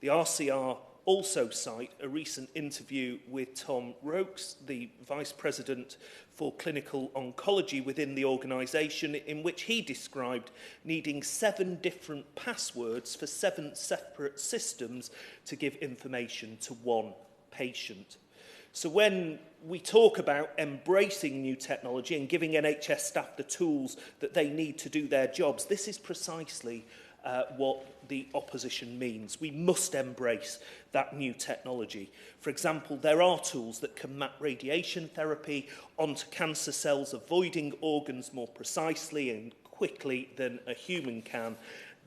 H: The RCR also cite a recent interview with Tom Rokes, the Vice President for Clinical Oncology within the organisation, in which he described needing 7 different passwords for 7 separate systems to give information to one patient. So when we talk about embracing new technology and giving NHS staff the tools that they need to do their jobs, this is precisely what the opposition means. We must embrace that new technology. For example, there are tools that can map radiation therapy onto cancer cells, avoiding organs more precisely and quickly than a human can.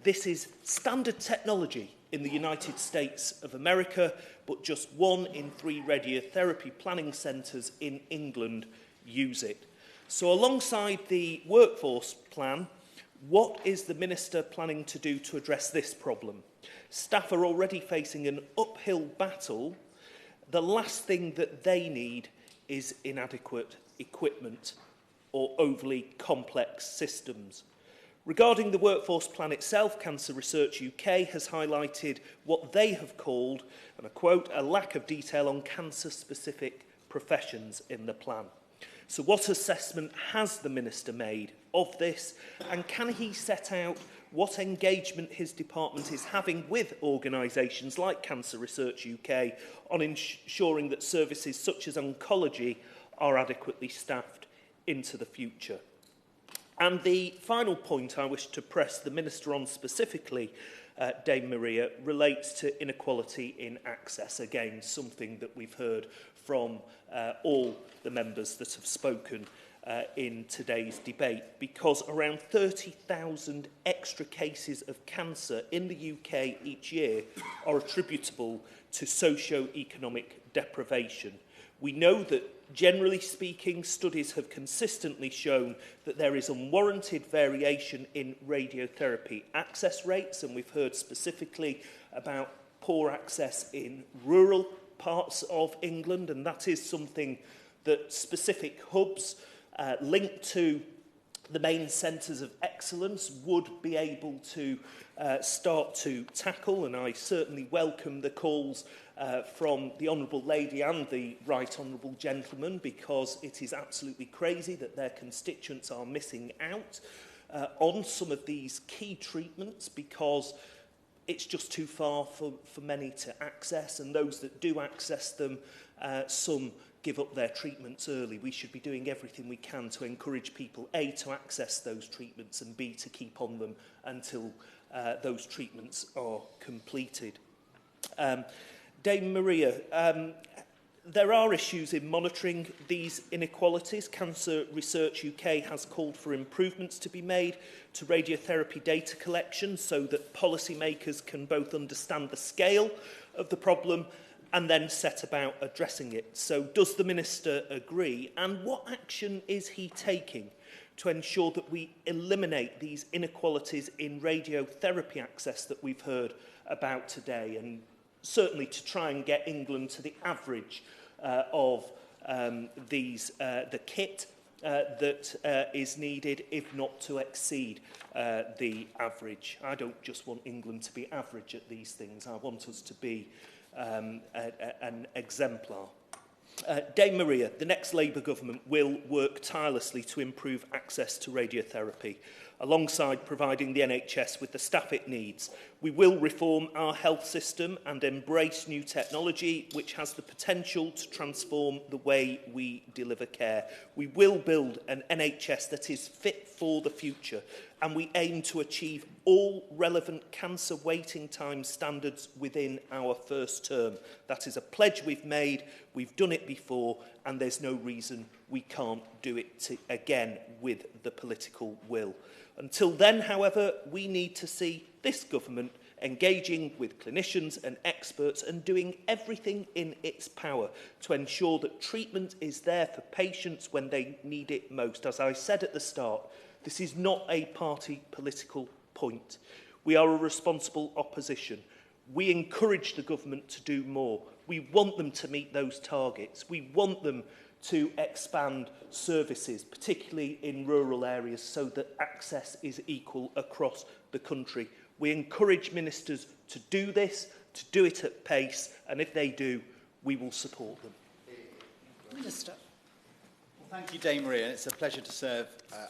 H: This is standard technology in the United States of America, but just 1 in 3 radiotherapy planning centres in England use it. So alongside the workforce plan, what is the Minister planning to do to address this problem? Staff are already facing an uphill battle. The last thing that they need is inadequate equipment or overly complex systems. Regarding the workforce plan itself, Cancer Research UK has highlighted what they have called, and I quote, "a lack of detail on cancer-specific professions in the plan." So what assessment has the Minister made of this, and can he set out what engagement his department is having with organisations like Cancer Research UK on ensuring that services such as oncology are adequately staffed into the future? And the final point I wish to press the Minister on specifically, Dame Maria, relates to inequality in access. Again, something that we've heard from all the members that have spoken in today's debate, because around 30,000 extra cases of cancer in the UK each year are attributable to socio-economic deprivation. We know that, generally speaking, studies have consistently shown that there is unwarranted variation in radiotherapy access rates, and we've heard specifically about poor access in rural parts of England, and that is something that specific hubs linked to the main centres of excellence would be able to start to tackle, and I certainly welcome the calls from the Honourable Lady and the Right Honourable Gentleman, because it is absolutely crazy that their constituents are missing out on some of these key treatments because it's just too far for many to access, and those that do access them, some give up their treatments early. We should be doing everything we can to encourage people, A, to access those treatments, and B, to keep on them until those treatments are completed. Dame Maria, there are issues in monitoring these inequalities. Cancer Research UK has called for improvements to be made to radiotherapy data collection so that policymakers can both understand the scale of the problem and then set about addressing it. So does the Minister agree? And what action is he taking to ensure that we eliminate these inequalities in radiotherapy access that we've heard about today, and certainly to try and get England to the average of the kit that is needed, if not to exceed the average? I don't just want England to be average at these things. I want us to be an exemplar. Dame Maria, the next Labour government will work tirelessly to improve access to radiotherapy, alongside providing the NHS with the staff it needs. We will reform our health system and embrace new technology, which has the potential to transform the way we deliver care. We will build an NHS that is fit for the future, and we aim to achieve all relevant cancer waiting time standards within our first term. That is a pledge we've made, we've done it before, and there's no reason we can't do it again with the political will. Until then, however, we need to see this government engaging with clinicians and experts and doing everything in its power to ensure that treatment is there for patients when they need it most. As I said at the start, this is not a party political point. We are a responsible opposition. We encourage the government to do more. We want them to meet those targets. We want them to expand services, particularly in rural areas, so that access is equal across the country. We encourage ministers to do this, to do it at pace, and if they do, we will support them.
A: Minister.
I: Well, thank you, Dame Maria. It's a pleasure to serve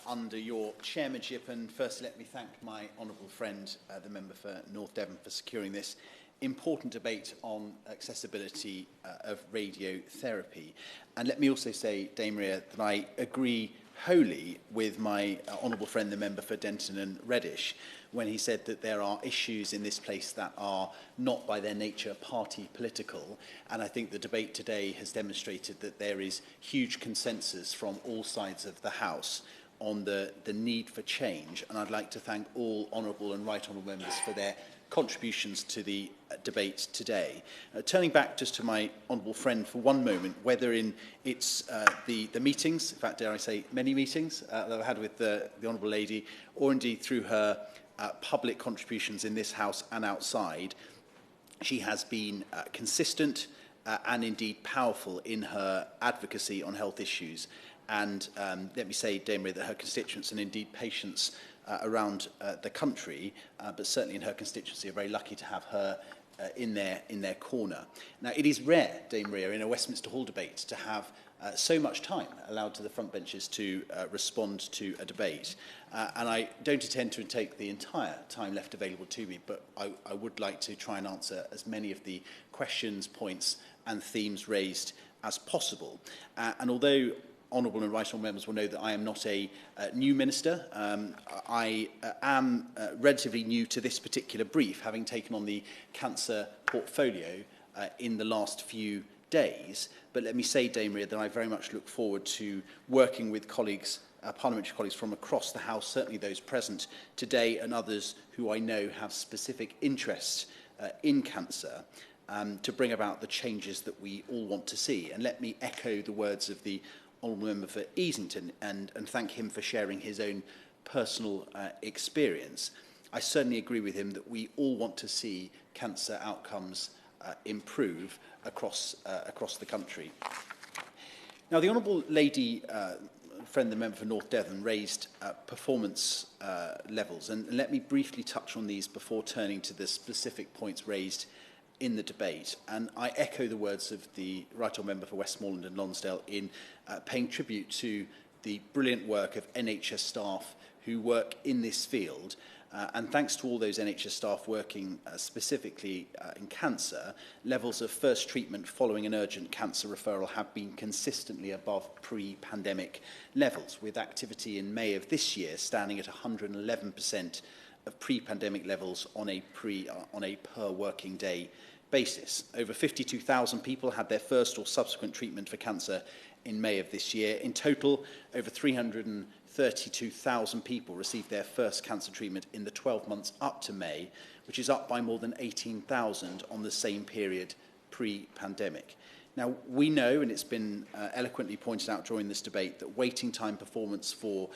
I: under your chairmanship, and first let me thank my honourable friend, the member for North Devon, for securing this important debate on accessibility of radiotherapy. And let me also say, Dame Maria, that I agree wholly with my honourable friend, the member for Denton and Reddish, when he said that there are issues in this place that are not by their nature party political. And I think the debate today has demonstrated that there is huge consensus from all sides of the House on the need for change. And I'd like to thank all honourable and right honourable members for their contributions to the debate today. Turning back just to my honourable friend for one moment, whether in its the meetings, in fact, dare I say, many meetings that I've had with the honourable lady, or indeed through her public contributions in this House and outside, she has been consistent and indeed powerful in her advocacy on health issues. And let me say, Dame Maria, that her constituents and indeed patients around the country, but certainly in her constituency, are very lucky to have her in their corner. Now, it is rare, Dame Maria, in a Westminster Hall debate to have so much time allowed to the front benches to respond to a debate. And I don't intend to take the entire time left available to me, but I would like to try and answer as many of the questions, points and themes raised as possible. And although honourable and right honourable members will know that I am not a new minister, I am relatively new to this particular brief, having taken on the cancer portfolio in the last few days. But let me say, Dame Maria, that I very much look forward to working with colleagues, parliamentary colleagues from across the House, certainly those present today and others who I know have specific interests in cancer, to bring about the changes that we all want to see. And let me echo the words of the Honourable Member for Easington and thank him for sharing his own personal experience. I certainly agree with him that we all want to see cancer outcomes improve across the country. Now, the Honourable Lady, friend, the member for North Devon, raised performance levels, and let me briefly touch on these before turning to the specific points raised in the debate. And I echo the words of the Right Honourable Member for Westmoreland and Lonsdale in paying tribute to the brilliant work of NHS staff who work in this field. And thanks to all those NHS staff working specifically in cancer, levels of first treatment following an urgent cancer referral have been consistently above pre-pandemic levels, with activity in May of this year standing at 111% of pre-pandemic levels on a per working day basis. Over 52,000 people had their first or subsequent treatment for cancer in May of this year. In total, over 332,000 people received their first cancer treatment in the 12 months up to May, which is up by more than 18,000 on the same period pre-pandemic. Now, we know, and it's been eloquently pointed out during this debate, that waiting time performance for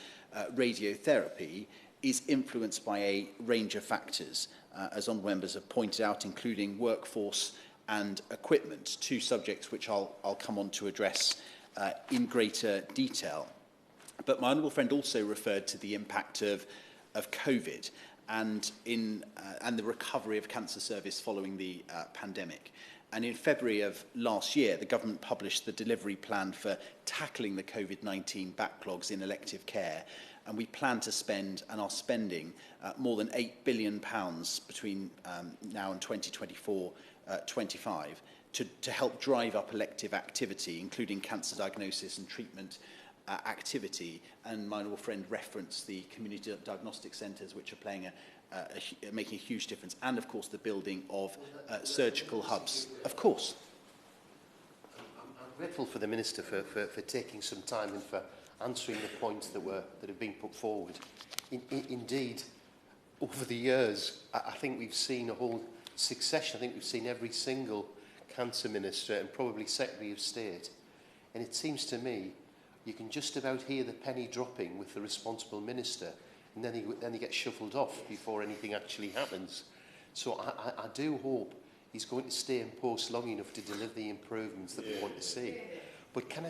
I: radiotherapy is influenced by a range of factors, as honourable members have pointed out, including workforce and equipment, two subjects which I'll come on to address in greater detail. But my honourable friend also referred to the impact of COVID and the recovery of cancer service following the pandemic. And in February of last year, the government published the delivery plan for tackling the COVID-19 backlogs in elective care. And we plan to spend, and are spending, more than £8 billion between now and 2024-25 to help drive up elective activity, including cancer diagnosis and treatment activity. And my honourable friend referenced the community diagnostic centres, which are playing making a huge difference, and of course the building of surgical hubs. Of course.
F: I'm grateful for the Minister for taking some time and for answering the points that have been put forward. Indeed, over the years, I think we've seen a whole succession. I think we've seen every single cancer minister and probably Secretary of State. And it seems to me you can just about hear the penny dropping with the responsible minister, and then he gets shuffled off before anything actually happens. So I do hope he's going to stay in post long enough to deliver the improvements that we want to see. But can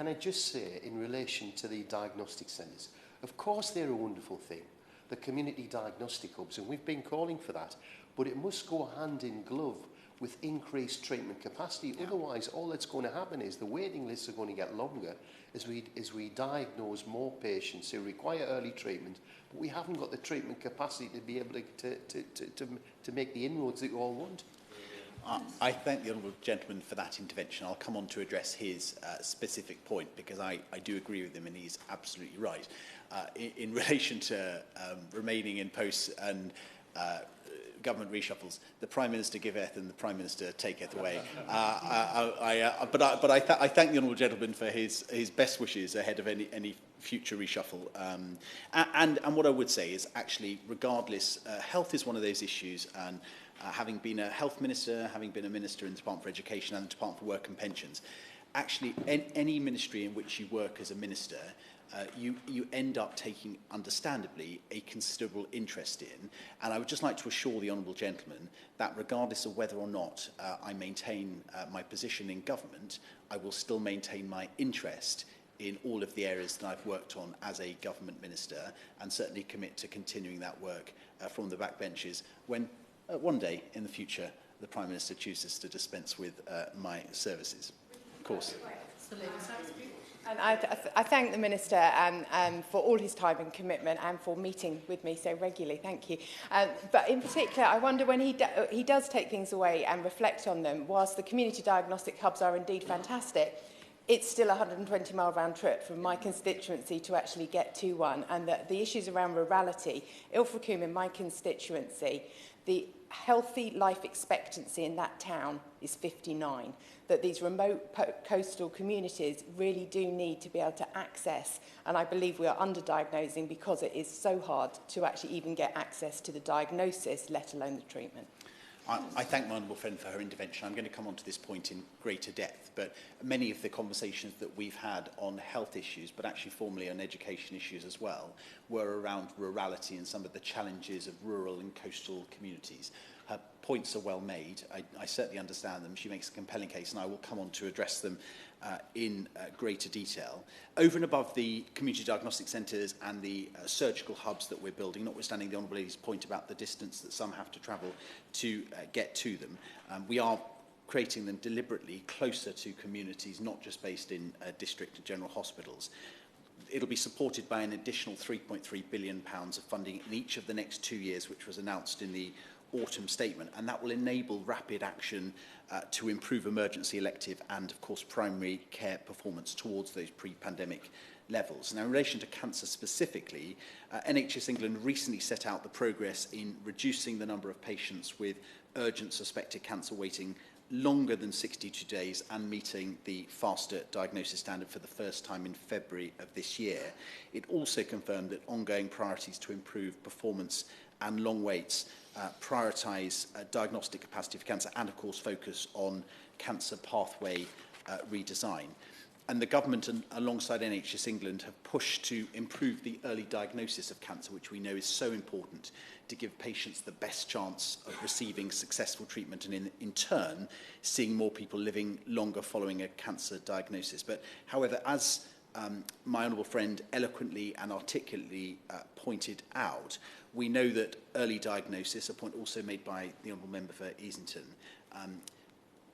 F: I just say, in relation to the diagnostic centres, of course they're a wonderful thing, the community diagnostic hubs, and we've been calling for that, but it must go hand in glove with increased treatment capacity. Yeah. Otherwise, all that's going to happen is the waiting lists are going to get longer as we diagnose more patients who require early treatment, but we haven't got the treatment capacity to be able to make the inroads that you all want.
I: I thank the honourable gentleman for that intervention. I'll come on to address his specific point, because I do agree with him and he's absolutely right. In relation to remaining in posts and government reshuffles, the Prime Minister giveth and the Prime Minister taketh away. But I thank the honourable gentleman for his best wishes ahead of any future reshuffle. And what I would say is, actually, regardless, health is one of those issues, and having been a health minister, having been a minister in the Department for Education and the Department for Work and Pensions, actually any ministry in which you work as a minister, you end up taking, understandably, a considerable interest in. And I would just like to assure the honourable gentleman that regardless of whether or not I maintain my position in government, I will still maintain my interest in all of the areas that I've worked on as a government minister, and certainly commit to continuing that work from the backbenches when one day in the future the Prime Minister chooses to dispense with my services. Of course.
A: Selaine Saxby.
B: And I thank the Minister for all his time and commitment and for meeting with me so regularly. Thank you. But in particular, I wonder when he does take things away and reflect on them, whilst the community diagnostic hubs are indeed fantastic, it's still a 120-mile round trip from my constituency to actually get to one. And the issues around rurality, Ilfracombe in my constituency, the healthy life expectancy in that town is 59, that these remote coastal communities really do need to be able to access, and I believe we are underdiagnosing because it is so hard to actually even get access to the diagnosis, let alone the treatment.
I: I thank my honourable friend for her intervention. I'm going to come on to this point in greater depth, but many of the conversations that we've had on health issues, but actually formally on education issues as well, were around rurality and some of the challenges of rural and coastal communities. Her points are well made. I certainly understand them. She makes a compelling case, and I will come on to address them in greater detail. Over and above the community diagnostic centres and the surgical hubs that we're building, notwithstanding the Honourable Lady's point about the distance that some have to travel to get to them, we are creating them deliberately closer to communities, not just based in district and general hospitals. It'll be supported by an additional £3.3 billion of funding in each of the next 2 years, which was announced in the autumn statement, and that will enable rapid action to improve emergency, elective and, of course, primary care performance towards those pre-pandemic levels. Now, in relation to cancer specifically, NHS England recently set out the progress in reducing the number of patients with urgent suspected cancer waiting longer than 62 days and meeting the faster diagnosis standard for the first time in February of this year. It also confirmed that ongoing priorities to improve performance and long waits prioritise diagnostic capacity for cancer and, of course, focus on cancer pathway redesign. And the government, alongside NHS England, have pushed to improve the early diagnosis of cancer, which we know is so important to give patients the best chance of receiving successful treatment and, in turn, seeing more people living longer following a cancer diagnosis. But, however, as my honourable friend eloquently and articulately pointed out, we know that early diagnosis, a point also made by the honourable member for Easington,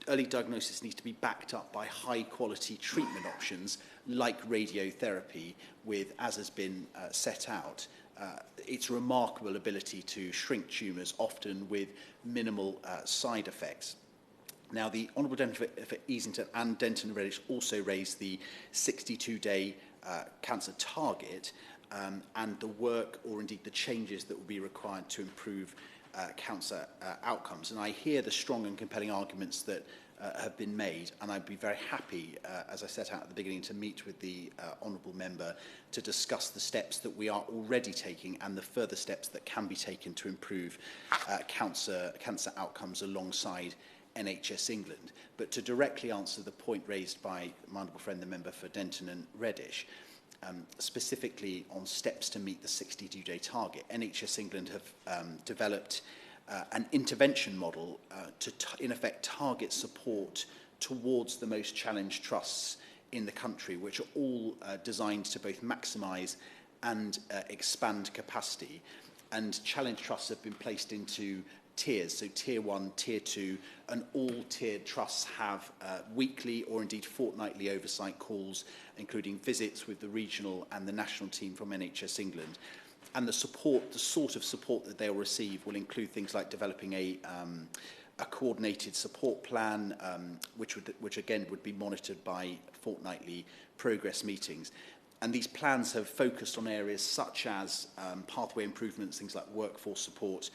I: early diagnosis needs to be backed up by high-quality treatment options like radiotherapy with, as has been set out, its remarkable ability to shrink tumours, often with minimal side effects. Now, the Honourable Gentleman for Easington and Denton and Reddish also raised the 62-day cancer target and the work, or indeed the changes that will be required to improve cancer outcomes. And I hear the strong and compelling arguments that have been made, and I'd be very happy, as I set out at the beginning, to meet with the honourable member to discuss the steps that we are already taking and the further steps that can be taken to improve cancer outcomes alongside NHS England. But to directly answer the point raised by my honourable friend, the member for Denton and Reddish, specifically on steps to meet the 62-day target, NHS England have developed an intervention model to, in effect, target support towards the most challenged trusts in the country, which are all designed to both maximise and expand capacity. And challenged trusts have been placed into tiers, so tier 1, tier 2, and all tiered trusts have weekly or indeed fortnightly oversight calls, including visits with the regional and the national team from NHS England. And the support, the sort of support that they'll receive, will include things like developing a coordinated support plan, which again would be monitored by fortnightly progress meetings. And these plans have focused on areas such as pathway improvements, things like workforce support,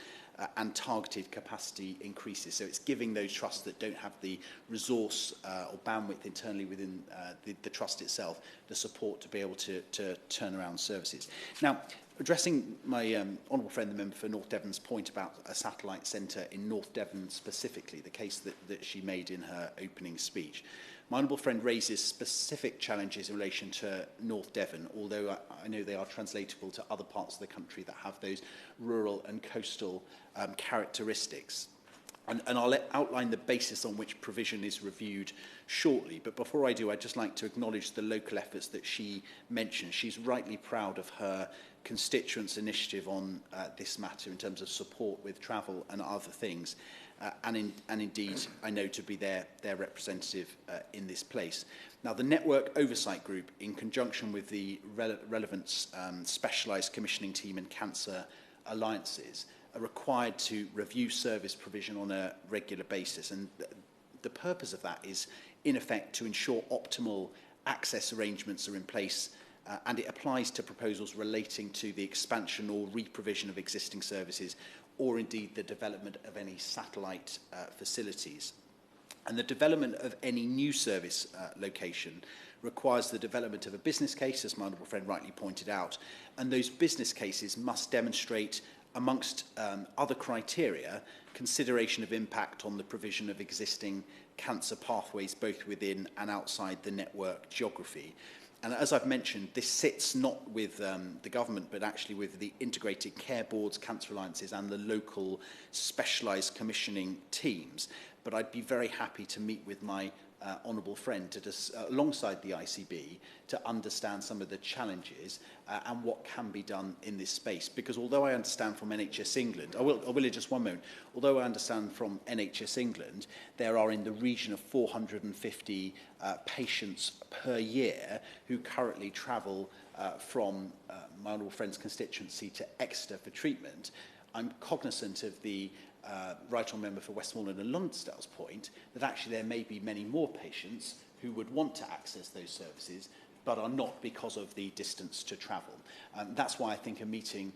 I: and targeted capacity increases. So it's giving those trusts that don't have the resource or bandwidth internally within the trust itself the support to be able to turn around services. Now, addressing my honourable friend, the member for North Devon's point about a satellite centre in North Devon specifically, the case that she made in her opening speech. My honourable friend raises specific challenges in relation to North Devon, although I know they are translatable to other parts of the country that have those rural and coastal characteristics. And I'll outline the basis on which provision is reviewed shortly. But before I do, I'd just like to acknowledge the local efforts that she mentioned. She's rightly proud of her constituents' initiative on this matter in terms of support with travel and other things. And indeed, I know to be their representative in this place. Now, the Network Oversight Group, in conjunction with the relevant specialised commissioning team and cancer alliances, are required to review service provision on a regular basis. And the purpose of that is, in effect, to ensure optimal access arrangements are in place and it applies to proposals relating to the expansion or re-provision of existing services, or indeed the development of any satellite facilities. And the development of any new service location requires the development of a business case, as my honourable friend rightly pointed out, and those business cases must demonstrate, amongst other criteria, consideration of impact on the provision of existing cancer pathways both within and outside the network geography. And as I've mentioned, this sits not with the government, but actually with the integrated care boards, cancer alliances, and the local specialised commissioning teams. But I'd be very happy to meet with my honourable friend alongside the ICB to understand some of the challenges and what can be done in this space. Because although I understand from NHS England, I will in just one moment, although I understand from NHS England, there are in the region of 450 patients per year who currently travel from my honourable friend's constituency to Exeter for treatment. I'm cognizant of the right honourable member for Westmoreland and Lonsdale's point that actually there may be many more patients who would want to access those services but are not because of the distance to travel. That's why I think a meeting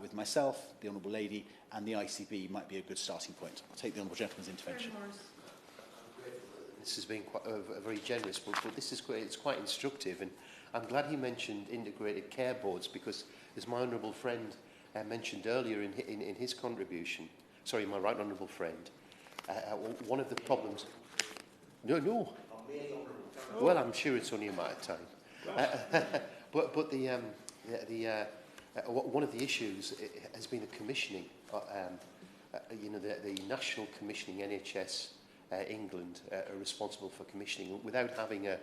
I: with myself, the Honourable Lady and the ICB might be a good starting point. I'll take the Honourable Gentleman's intervention.
F: This has been quite very generous, but this is it's quite instructive, and I'm glad he mentioned integrated care boards, because as my honourable friend mentioned earlier in his contribution, sorry, my right honourable friend, one of the problems... No. Well, I'm sure it's only a matter of time. But one of the issues has been the commissioning. The national commissioning, NHS England are responsible for commissioning without having a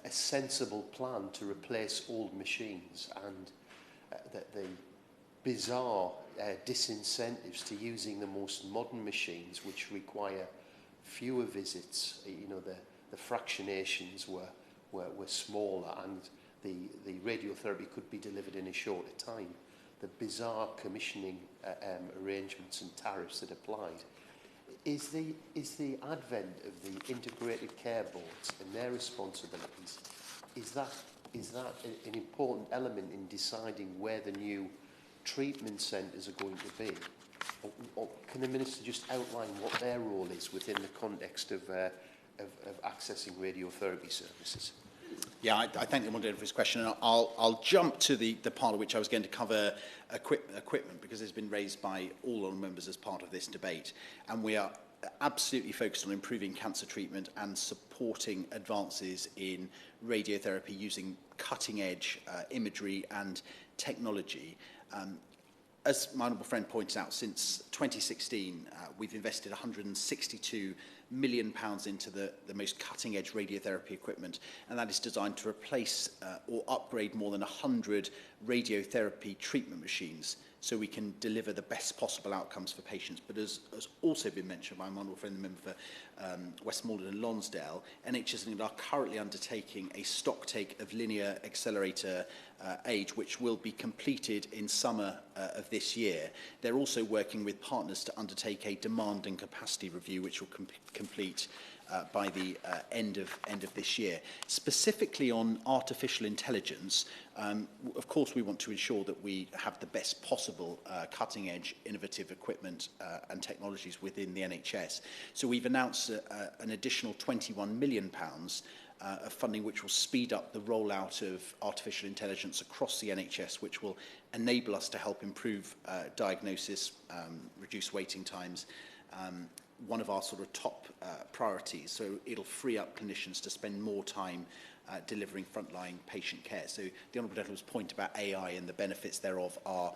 F: sensible plan to replace old machines, and the bizarre disincentives to using the most modern machines, which require fewer visits. The fractionations were smaller, and the radiotherapy could be delivered in a shorter time. The bizarre commissioning arrangements and tariffs that applied. Is the advent of the integrated care boards and their responsibilities, is that an important element in deciding where the new treatment centres are going to be? Or can the Minister just outline what their role is within the context of accessing radiotherapy services?
I: Yeah, I thank the moderator for his question. And I'll jump to the part of which I was going to cover equipment, because it's been raised by all our members as part of this debate. And we are absolutely focused on improving cancer treatment and supporting advances in radiotherapy using cutting-edge imagery and technology. As my honourable friend pointed out, since 2016, we've invested £162 million into the most cutting-edge radiotherapy equipment, and that is designed to replace or upgrade more than 100 radiotherapy treatment machines so we can deliver the best possible outcomes for patients. But as also been mentioned by my honourable friend, the member for Westmoreland and Lonsdale, NHS England are currently undertaking a stocktake of linear accelerator age, which will be completed in summer of this year. They're also working with partners to undertake a demand and capacity review, which will complete by the end of this year. Specifically on artificial intelligence, of course we want to ensure that we have the best possible cutting-edge innovative equipment and technologies within the NHS. So we've announced an additional £21 million of funding which will speed up the rollout of artificial intelligence across the NHS, which will enable us to help improve diagnosis, reduce waiting times, one of our sort of top priorities. So it'll free up clinicians to spend more time delivering frontline patient care. So the Honourable Gentleman's point about AI and the benefits thereof are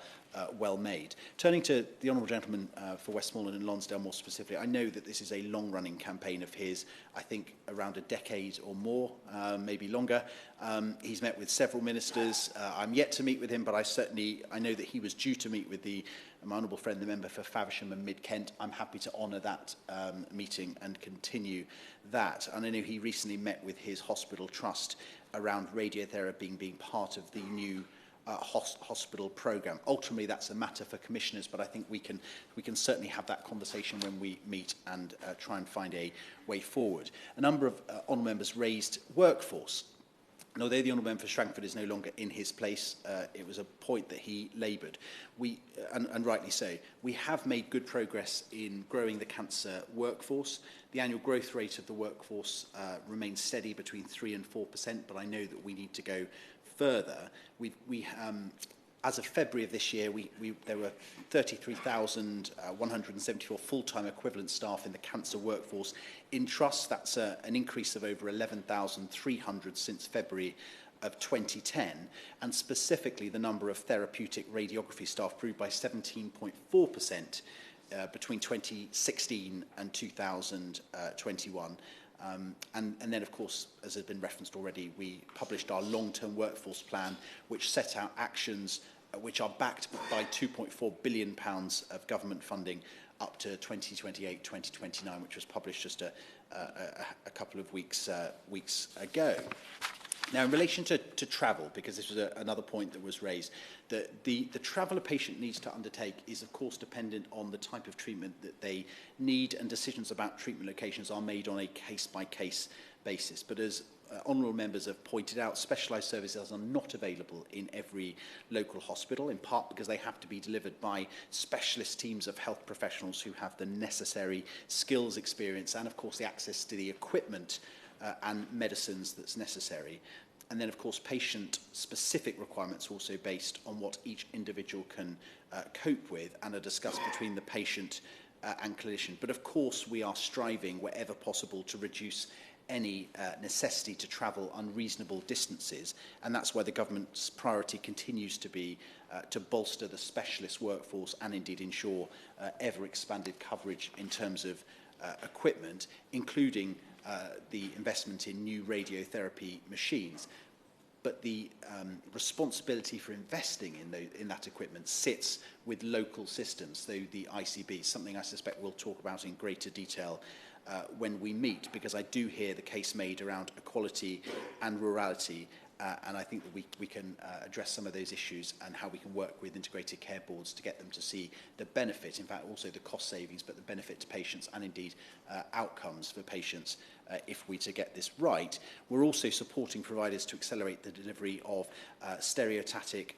I: well made. Turning to the Honourable Gentleman for Westmoreland and Lonsdale more specifically, I know that this is a long-running campaign of his, I think around a decade or more, maybe longer. He's met with several ministers. I'm yet to meet with him, but I know that he was due to meet with my honourable friend, the member for Faversham and Mid-Kent. I'm happy to honour that meeting and continue that. And I know he recently met with his hospital trust around radiotherapy being part of the new hospital programme. Ultimately, that's a matter for commissioners, but I think we can certainly have that conversation when we meet and try and find a way forward. A number of honourable members raised workforce. And although the Honourable Member for Strangford is no longer in his place, it was a point that he laboured, and rightly so. We have made good progress in growing the cancer workforce. The annual growth rate of the workforce remains steady between 3 and 4%, but I know that we need to go further. As of February of this year, there were 33,174 full-time equivalent staff in the cancer workforce. In trust, that's an increase of over 11,300 since February of 2010. And specifically, the number of therapeutic radiography staff grew by 17.4% between 2016 and 2021. And then, of course, as has been referenced already, we published our long-term workforce plan, which set out actions which are backed by £2.4 billion of government funding up to 2028-2029, which was published just a couple of weeks ago. Now, in relation to travel, because this was another point that was raised, the travel a patient needs to undertake is, of course, dependent on the type of treatment that they need, and decisions about treatment locations are made on a case-by-case basis. But as honourable members have pointed out, specialised services are not available in every local hospital, in part because they have to be delivered by specialist teams of health professionals who have the necessary skills, experience, and, of course, the access to the equipment and medicines that's necessary. And then, of course, patient-specific requirements are also based on what each individual can cope with and are discussed between the patient and clinician. But, of course, we are striving, wherever possible, to reduce any necessity to travel unreasonable distances, and that's why the government's priority continues to be to bolster the specialist workforce and indeed ensure ever-expanded coverage in terms of equipment, including the investment in new radiotherapy machines. But the responsibility for investing in that equipment sits with local systems, so the ICB, something I suspect we'll talk about in greater detail when we meet, because I do hear the case made around equality and rurality, and I think that we can address some of those issues and how we can work with integrated care boards to get them to see the benefit, in fact also the cost savings, but the benefit to patients and indeed outcomes for patients if we to get this right. We're also supporting providers to accelerate the delivery of stereotactic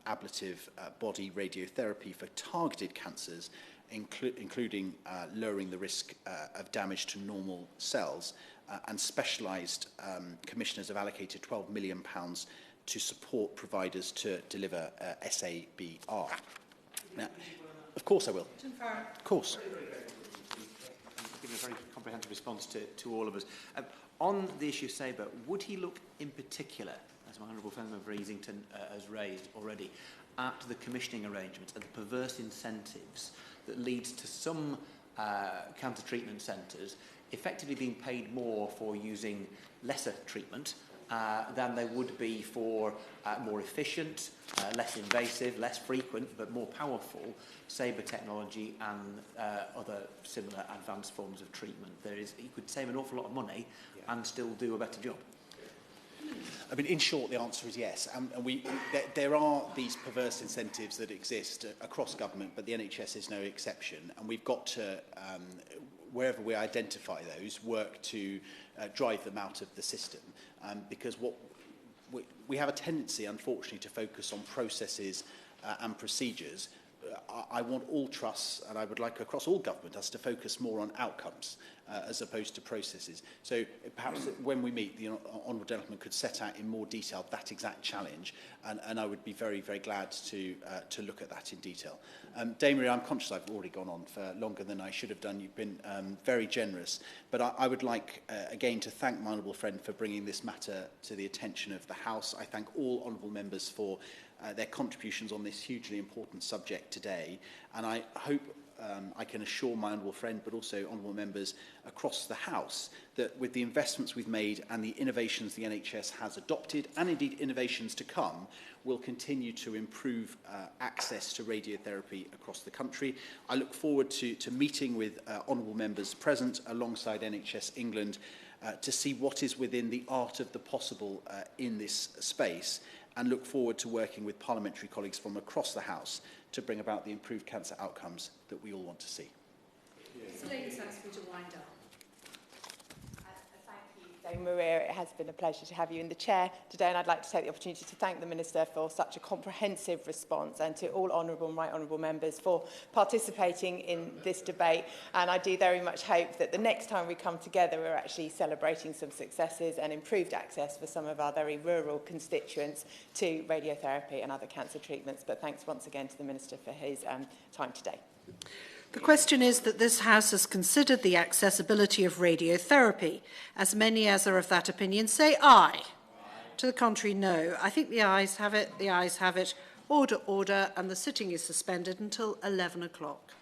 I: ablative body radiotherapy for targeted cancers, including lowering the risk of damage to normal cells, and specialised commissioners have allocated £12 million to support providers to deliver SABR. Now, of course I will. Of course.
G: Give a very comprehensive response to all of us. On the issue of SABR, would he look in particular, as my honourable friend Member Easington has raised already, at the commissioning arrangements and the perverse incentives that leads to some cancer treatment centres effectively being paid more for using lesser treatment than they would be for more efficient, less invasive, less frequent, but more powerful SABR technology and other similar advanced forms of treatment. You could save an awful lot of money and still do a better job.
I: I mean, in short, the answer is yes. There are these perverse incentives that exist across government, but the NHS is no exception. And we've got to, wherever we identify those, work to drive them out of the system. Because what we have a tendency, unfortunately, to focus on processes and procedures. I want all trusts, and I would like across all government us to focus more on outcomes as opposed to processes. So perhaps when we meet, the honourable gentleman could set out in more detail that exact challenge, and I would be very, very glad to look at that in detail. Dame Maria, I'm conscious I've already gone on for longer than I should have done. You've been very generous, but I would like again to thank my honourable friend for bringing this matter to the attention of the House. I thank all honourable members for their contributions on this hugely important subject today, and I hope I can assure my honourable friend, but also honourable members across the House, that with the investments we've made and the innovations the NHS has adopted, and indeed innovations to come, will continue to improve access to radiotherapy across the country. I look forward to meeting with honourable members present alongside NHS England to see what is within the art of the possible in this space, and look forward to working with parliamentary colleagues from across the House to bring about the improved cancer outcomes that we all want to see.
A: Selaine Saxby to wind up.
B: Thank you Dame Maria, it has been a pleasure to have you in the chair today, and I'd like to take the opportunity to thank the Minister for such a comprehensive response, and to all honourable and right honourable members for participating in this debate. And I do very much hope that the next time we come together, we're actually celebrating some successes and improved access for some of our very rural constituents to radiotherapy and other cancer treatments. But thanks once again to the Minister for his time today.
A: The question is that this House has considered the accessibility of radiotherapy. As many as are of that opinion say aye. To the contrary, no. I think the ayes have it. The ayes have it. Order, order. And the sitting is suspended until 11 o'clock.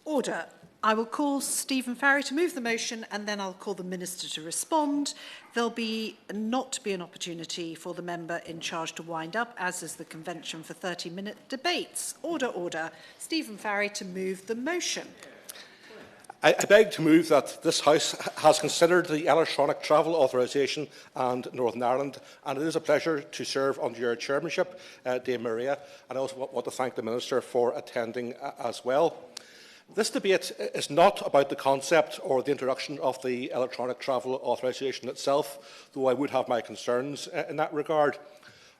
A: Order. I will call Stephen Farry to move the motion, and then I'll call the Minister to respond. There'll not be an opportunity for the member in charge to wind up, as is the convention for 30-minute debates. Order, order. Stephen Farry to move the motion.
J: I beg to move that this House has considered the electronic travel authorisation and Northern Ireland, and it is a pleasure to serve under your chairmanship, Dame Maria, and I also want to thank the Minister for attending as well. This debate is not about the concept or the introduction of the electronic travel authorisation itself, though I would have my concerns in that regard.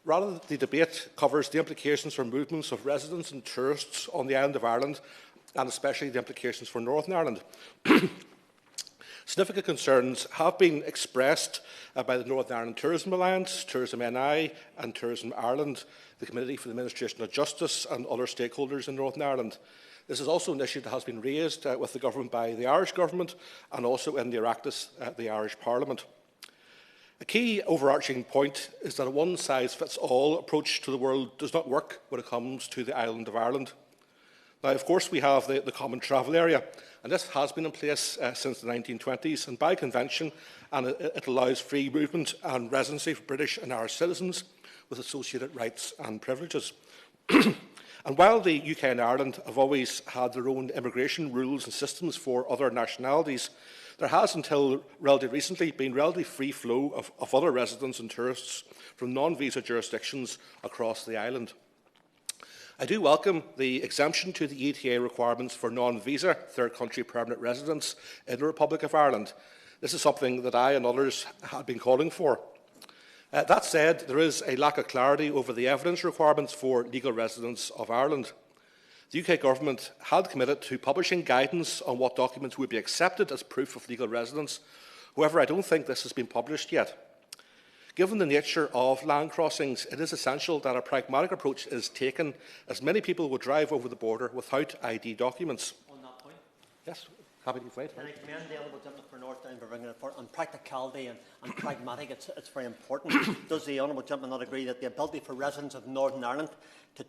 J: Rather, the debate covers the implications for movements of residents and tourists on the island of Ireland, and especially the implications for Northern Ireland. Significant concerns have been expressed by the Northern Ireland Tourism Alliance, Tourism NI and Tourism Ireland, the Committee for the Administration of Justice and other stakeholders in Northern Ireland. This is also an issue that has been raised with the government by the Irish Government and also in the Oireachtas, the Irish Parliament. A key overarching point is that a one-size-fits-all approach to the world does not work when it comes to the island of Ireland. Now, of course, we have the Common Travel Area, and this has been in place since the 1920s, and by convention, and it allows free movement and residency for British and Irish citizens with associated rights and privileges. And while the UK and Ireland have always had their own immigration rules and systems for other nationalities, there has, until relatively recently, been relatively free flow of other residents and tourists from non-visa jurisdictions across the island. I do welcome the exemption to the ETA requirements for non-visa third country permanent residents in the Republic of Ireland. This is something that I and others have been calling for. That said, there is a lack of clarity over the evidence requirements for legal residents of Ireland. The UK Government had committed to publishing guidance on what documents would be accepted as proof of legal residence. However, I don't think this has been published yet. Given the nature of land crossings, it is essential that a pragmatic approach is taken, as many people will drive over the border without ID documents.
D: On that point?
J: Yes. Happy to wait.
D: And I commend the Honourable Gentleman for North Down for bringing it forward. On practicality and pragmatic, it's very important. Does the Honourable Gentleman not agree that the ability for residents of Northern Ireland to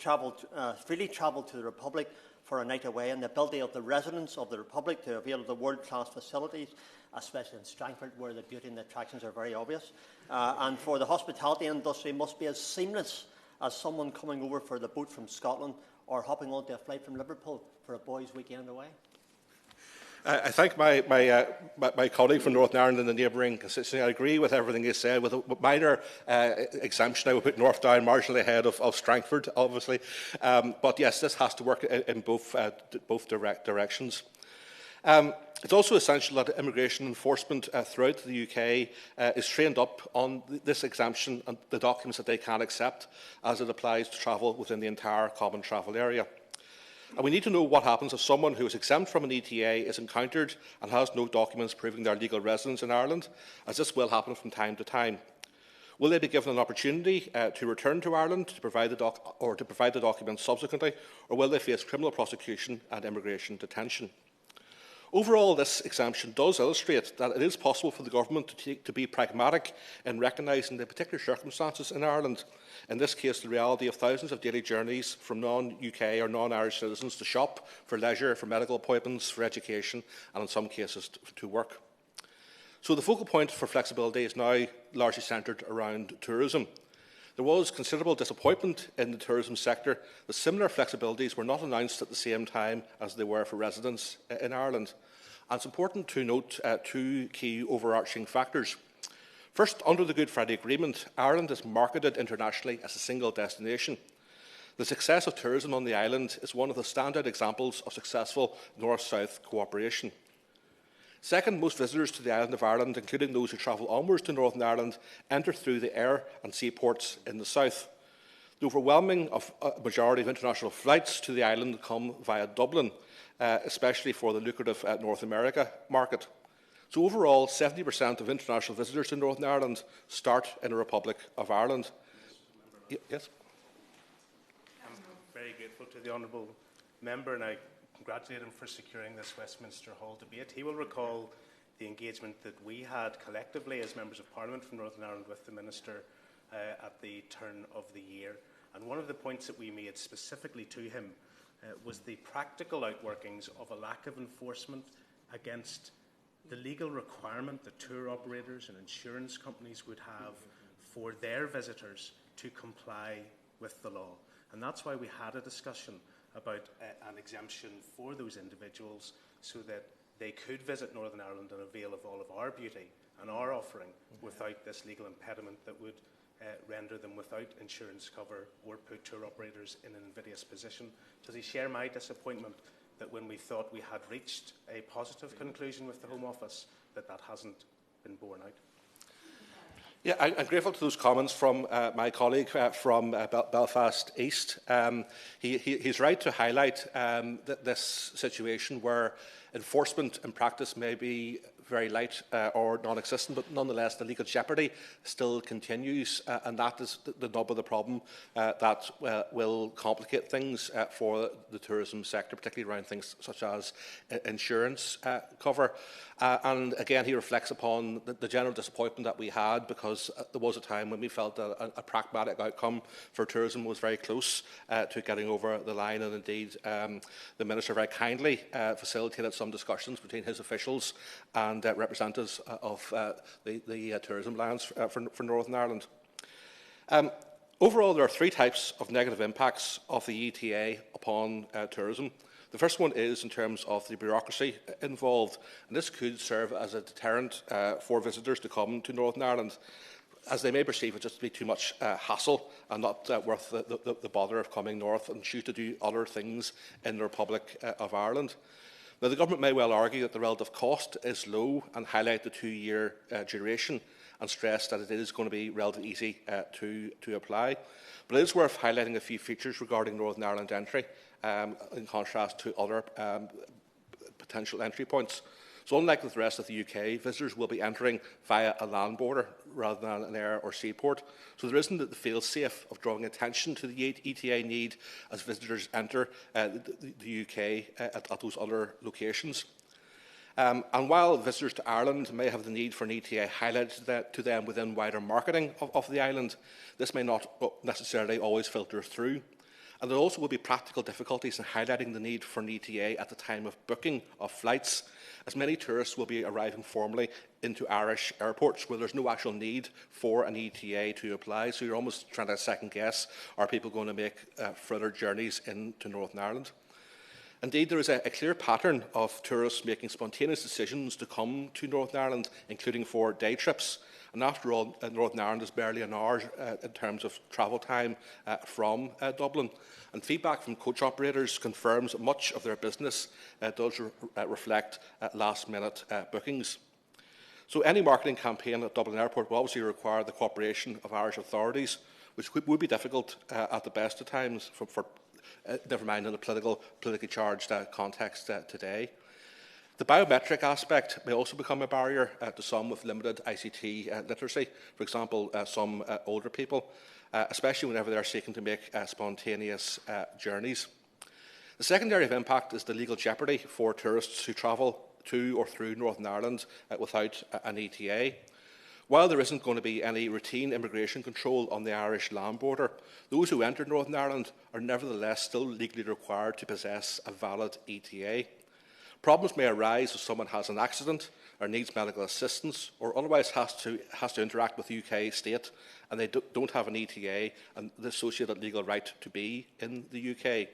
D: freely travel to the Republic for a night away, and the ability of the residents of the Republic to avail of the world-class facilities, especially in Strangford, where the beauty and the attractions are very obvious, and for the hospitality industry must be as seamless as someone coming over for the boat from Scotland or hopping onto a flight from Liverpool for a boys' weekend away?
J: I thank my colleague from Northern Ireland and the neighbouring constituency. I agree with everything he said. With a minor exemption, I would put North Down marginally ahead of Strangford, obviously. But yes, this has to work in both directions. It's also essential that immigration enforcement throughout the UK is trained up on this exemption and the documents that they can accept as it applies to travel within the entire common travel area. And we need to know what happens if someone who is exempt from an ETA is encountered and has no documents proving their legal residence in Ireland, as this will happen from time to time. Will they be given an opportunity to return to Ireland to provide the documents subsequently, or will they face criminal prosecution and immigration detention? Overall, this exemption does illustrate that it is possible for the government to be pragmatic in recognising the particular circumstances in Ireland. In this case, the reality of thousands of daily journeys from non-UK or non-Irish citizens to shop, for leisure, for medical appointments, for education, and in some cases to work. So the focal point for flexibility is now largely centred around tourism. There was considerable disappointment in the tourism sector that similar flexibilities were not announced at the same time as they were for residents in Ireland. And it's important to note two key overarching factors. First, under the Good Friday Agreement, Ireland is marketed internationally as a single destination. The success of tourism on the island is one of the standout examples of successful North-South cooperation. Second, most visitors to the island of Ireland, including those who travel onwards to Northern Ireland, enter through the air and seaports in the south. The overwhelming majority of international flights to the island come via Dublin, especially for the lucrative North America market. So overall, 70% of international visitors to Northern Ireland start in the Republic of Ireland. Yes?
K: I'm very grateful to the Honourable Member, and I congratulate him for securing this Westminster Hall debate. He will recall the engagement that we had collectively as Members of Parliament from Northern Ireland with the Minister at the turn of the year. And one of the points that we made specifically to him was the practical outworkings of a lack of enforcement against the legal requirement that tour operators and insurance companies would have for their visitors to comply with the law. And that's why we had a discussion about an exemption for those individuals so that they could visit Northern Ireland and avail of all of our beauty and our offering without this legal impediment that would render them without insurance cover or put tour operators in an invidious position. Does he share my disappointment that when we thought we had reached a positive conclusion with the Home Office, that that hasn't been borne out?
J: Yeah, I'm grateful to those comments from my colleague from Belfast East. He's right to highlight this situation where enforcement in practice may be very light or non-existent, but nonetheless the legal jeopardy still continues, and that is the nub of the problem that will complicate things for the tourism sector, particularly around things such as insurance cover. And again, he reflects upon the general disappointment that we had, because there was a time when we felt that a pragmatic outcome for tourism was very close to getting over the line, and indeed the Minister very kindly facilitated some discussions between his officials and representatives of the tourism lands for Northern Ireland. Overall, there are three types of negative impacts of the ETA upon tourism. The first one is in terms of the bureaucracy involved, and this could serve as a deterrent for visitors to come to Northern Ireland, as they may perceive it just to be too much hassle and not worth the bother of coming north and choose to do other things in the Republic of Ireland. Now, the government may well argue that the relative cost is low and highlight the 2-year duration and stress that it is going to be relatively easy to apply. But it is worth highlighting a few features regarding Northern Ireland entry in contrast to other potential entry points. So unlike with the rest of the UK, visitors will be entering via a land border rather than an air or seaport. So there isn't the fail-safe of drawing attention to the ETA need as visitors enter the UK at those other locations. And while visitors to Ireland may have the need for an ETA highlighted to them within wider marketing of the island, this may not necessarily always filter through. And there also will be practical difficulties in highlighting the need for an ETA at the time of booking of flights, as many tourists will be arriving formally into Irish airports where there's no actual need for an ETA to apply. So you're almost trying to second guess, are people going to make further journeys into Northern Ireland? Indeed, there is a clear pattern of tourists making spontaneous decisions to come to Northern Ireland, including for day trips. And after all, Northern Ireland is barely an hour in terms of travel time from Dublin. And feedback from coach operators confirms that much of their business does reflect last-minute bookings. So any marketing campaign at Dublin Airport will obviously require the cooperation of Irish authorities, which would be difficult at the best of times, never mind in a politically charged context today. The biometric aspect may also become a barrier to some with limited ICT literacy, for example, some older people, especially whenever they're seeking to make spontaneous journeys. The second area of impact is the legal jeopardy for tourists who travel to or through Northern Ireland without an ETA. While there isn't going to be any routine immigration control on the Irish land border, those who enter Northern Ireland are nevertheless still legally required to possess a valid ETA. Problems may arise if someone has an accident or needs medical assistance or otherwise has to interact with the UK state and they don't have an ETA and the associated legal right to be in the UK.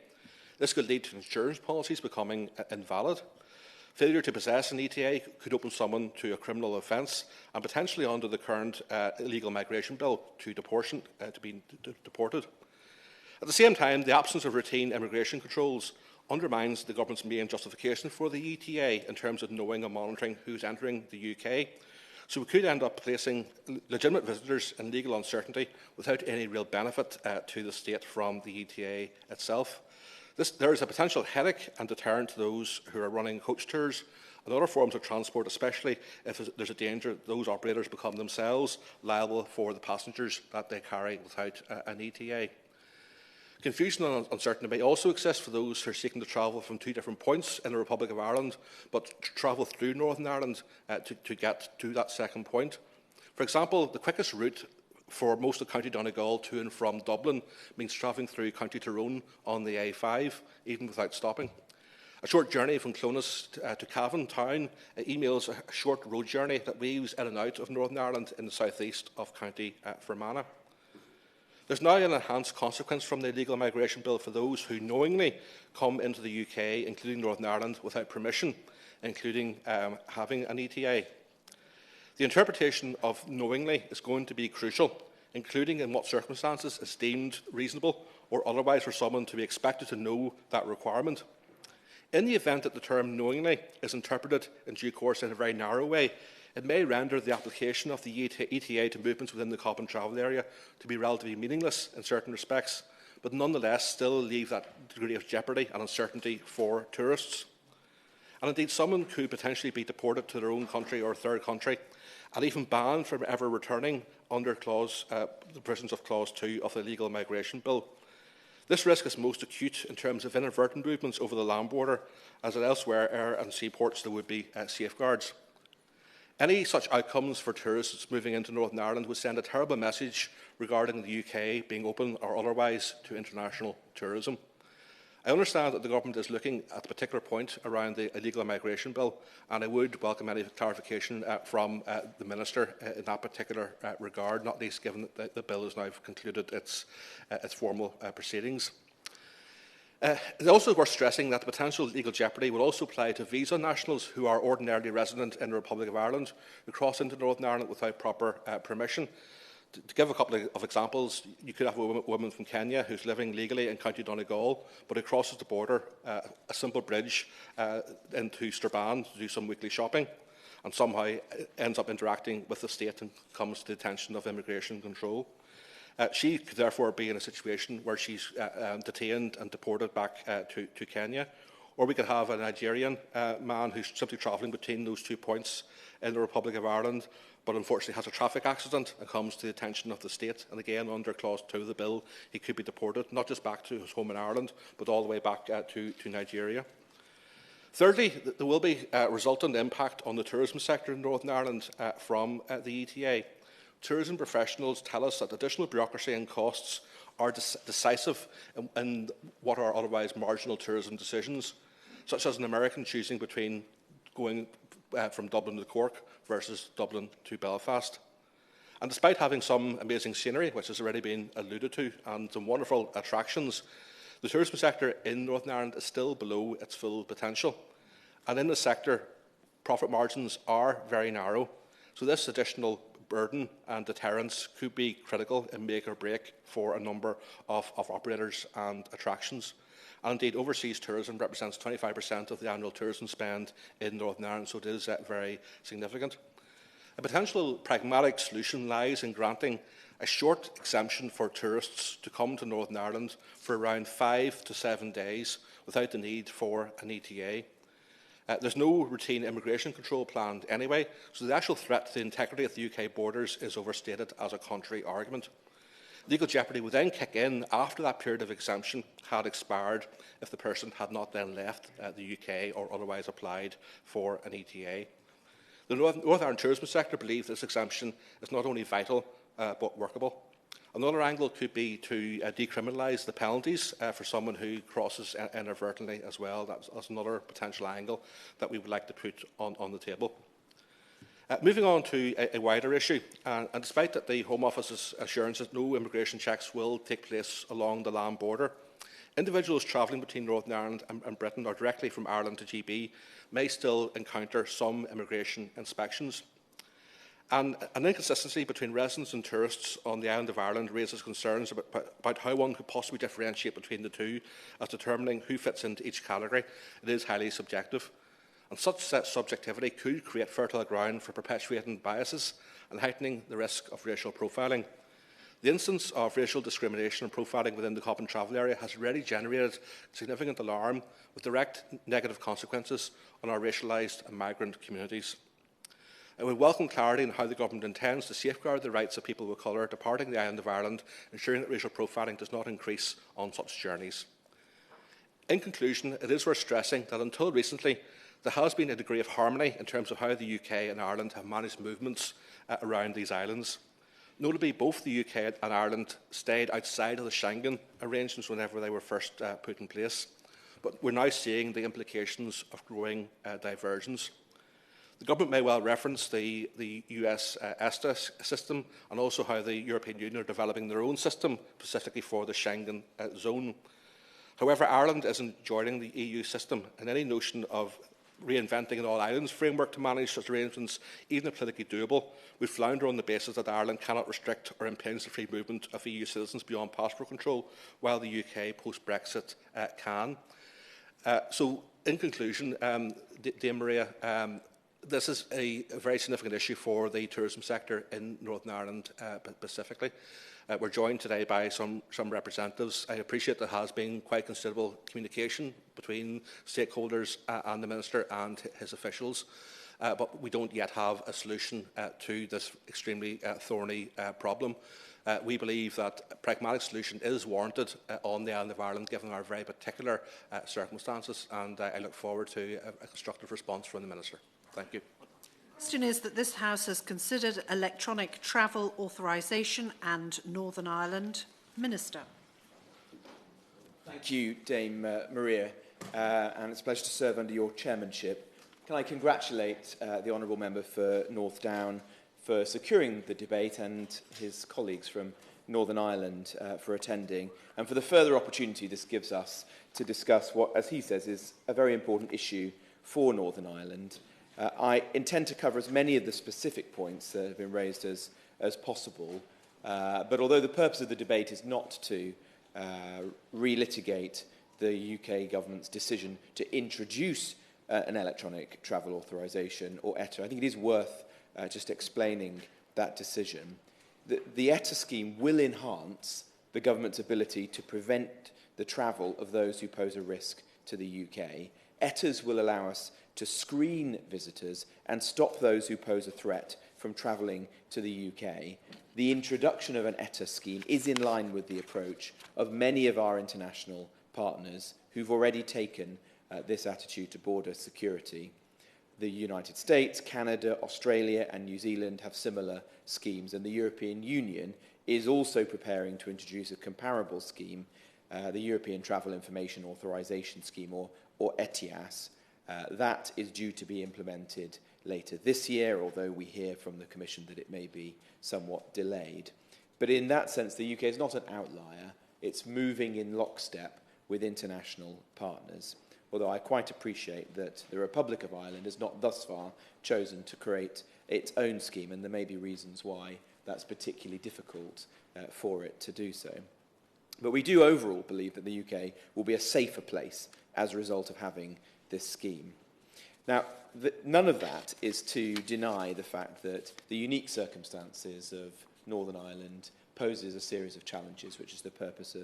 J: This could lead to insurance policies becoming invalid. Failure to possess an ETA could open someone to a criminal offence and potentially under the current illegal migration bill to be deported. At the same time, the absence of routine immigration controls undermines the government's main justification for the ETA in terms of knowing and monitoring who's entering the UK. So we could end up placing legitimate visitors in legal uncertainty without any real benefit to the state from the ETA itself. There is a potential headache and deterrent to those who are running coach tours and other forms of transport, especially if there's a danger that those operators become themselves liable for the passengers that they carry without an ETA. Confusion and uncertainty may also exist for those who are seeking to travel from two different points in the Republic of Ireland, but travel through Northern Ireland to get to that second point. For example, the quickest route for most of County Donegal to and from Dublin means travelling through County Tyrone on the A5, even without stopping. A short journey from Clones to Cavan town emails a short road journey that weaves in and out of Northern Ireland in the southeast of County Fermanagh. There's now an enhanced consequence from the illegal migration bill for those who knowingly come into the UK, including Northern Ireland, without permission, including having an ETA. The interpretation of knowingly is going to be crucial, including in what circumstances is deemed reasonable or otherwise for someone to be expected to know that requirement. In the event that the term knowingly is interpreted in due course in a very narrow way, it may render the application of the ETA to movements within the common travel area to be relatively meaningless in certain respects, but nonetheless still leave that degree of jeopardy and uncertainty for tourists. And indeed, someone could potentially be deported to their own country or a third country and even banned from ever returning under the provisions of Clause 2 of the Illegal Migration Bill. This risk is most acute in terms of inadvertent movements over the land border, as elsewhere air and seaports there would be safeguards. Any such outcomes for tourists moving into Northern Ireland would send a terrible message regarding the UK being open or otherwise to international tourism. I understand that the Government is looking at the particular point around the illegal migration bill, and I would welcome any clarification from the Minister in that particular regard, not least given that the bill has now concluded its formal proceedings. It is also worth stressing that the potential legal jeopardy will also apply to visa nationals who are ordinarily resident in the Republic of Ireland who cross into Northern Ireland without proper permission. To give a couple of examples, you could have a woman from Kenya who's living legally in County Donegal, but who crosses the border, a simple bridge, into Strabane to do some weekly shopping, and somehow ends up interacting with the state and comes to the attention of immigration control. She could therefore be in a situation where she's detained and deported back to Kenya. Or we could have a Nigerian man who's simply travelling between those 2 points in the Republic of Ireland, but unfortunately has a traffic accident and comes to the attention of the state. And again, under Clause 2 of the bill, he could be deported, not just back to his home in Ireland, but all the way back to Nigeria. Thirdly, there will be a resultant impact on the tourism sector in Northern Ireland from the ETA. Tourism professionals tell us that additional bureaucracy and costs are decisive in what are otherwise marginal tourism decisions, such as an American choosing between going from Dublin to Cork versus Dublin to Belfast. And despite having some amazing scenery, which has already been alluded to, and some wonderful attractions, the tourism sector in Northern Ireland is still below its full potential. And in the sector, profit margins are very narrow. So this additional burden and deterrence could be critical in make or break for a number of operators and attractions. And indeed, overseas tourism represents 25% of the annual tourism spend in Northern Ireland, so it is very significant. A potential pragmatic solution lies in granting a short exemption for tourists to come to Northern Ireland for around 5 to 7 days without the need for an ETA. There's no routine immigration control planned anyway, so the actual threat to the integrity of the UK borders is overstated as a contrary argument. Legal jeopardy would then kick in after that period of exemption had expired if the person had not then left the UK or otherwise applied for an ETA. The Northern Ireland tourism sector believes this exemption is not only vital but workable. Another angle could be to decriminalise the penalties for someone who crosses inadvertently as well. That's another potential angle that we would like to put on the table. Moving on to a wider issue, and despite that the Home Office's assurance that no immigration checks will take place along the land border, individuals travelling between Northern Ireland and Britain or directly from Ireland to GB may still encounter some immigration inspections. And an inconsistency between residents and tourists on the island of Ireland raises concerns about how one could possibly differentiate between the two as determining who fits into each category. It is highly subjective. And such subjectivity could create fertile ground for perpetuating biases and heightening the risk of racial profiling. The instance of racial discrimination and profiling within the common travel area has already generated significant alarm with direct negative consequences on our racialised and migrant communities. I would welcome clarity on how the Government intends to safeguard the rights of people of colour departing the island of Ireland, ensuring that racial profiling does not increase on such journeys. In conclusion, it is worth stressing that until recently, there has been a degree of harmony in terms of how the UK and Ireland have managed movements around these islands. Notably, both the UK and Ireland stayed outside of the Schengen arrangements whenever they were first put in place. But we're now seeing the implications of growing divergence. The government may well reference the US ESTA system and also how the European Union are developing their own system specifically for the Schengen zone. However, Ireland isn't joining the EU system, and any notion of reinventing an all-islands framework to manage such arrangements, even if politically doable, would flounder on the basis that Ireland cannot restrict or impinge the free movement of EU citizens beyond passport control, while the UK post-Brexit can. So, in conclusion, Dame Maria, this is a very significant issue for the tourism sector in Northern Ireland specifically. We're joined today by some representatives. I appreciate there has been quite considerable communication between stakeholders and the Minister and his officials, but we don't yet have a solution to this extremely thorny problem. We believe that a pragmatic solution is warranted on the island of Ireland, given our very particular circumstances, and I look forward to a constructive response from the Minister. Thank you.
A: The question is that this House has considered electronic travel authorisation and Northern Ireland. Minister.
G: Thank you, Dame Maria, and it's a pleasure to serve under your chairmanship. Can I congratulate the Honourable Member for North Down for securing the debate and his colleagues from Northern Ireland for attending, and for the further opportunity this gives us to discuss what, as he says, is a very important issue for Northern Ireland. I intend to cover as many of the specific points that have been raised as possible, but although the purpose of the debate is not to relitigate the UK government's decision to introduce an electronic travel authorisation, or ETA, I think it is worth just explaining that decision. The ETA scheme will enhance the government's ability to prevent the travel of those who pose a risk to the UK. ETAs will allow us to screen visitors and stop those who pose a threat from travelling to the UK. The introduction of an ETA scheme is in line with the approach of many of our international partners who've already taken this attitude to border security. The United States, Canada, Australia and New Zealand have similar schemes, and the European Union is also preparing to introduce a comparable scheme, the European Travel Information Authorisation Scheme, or ETIAS. That is due to be implemented later this year, although we hear from the Commission that it may be somewhat delayed. But in that sense, the UK is not an outlier. It's moving in lockstep with international partners, although I quite appreciate that the Republic of Ireland has not thus far chosen to create its own scheme, and there may be reasons why that's particularly difficult for it to do so. But we do overall believe that the UK will be a safer place as a result of having this scheme. Now, none of that is to deny the fact that the unique circumstances of Northern Ireland poses a series of challenges, which is the purpose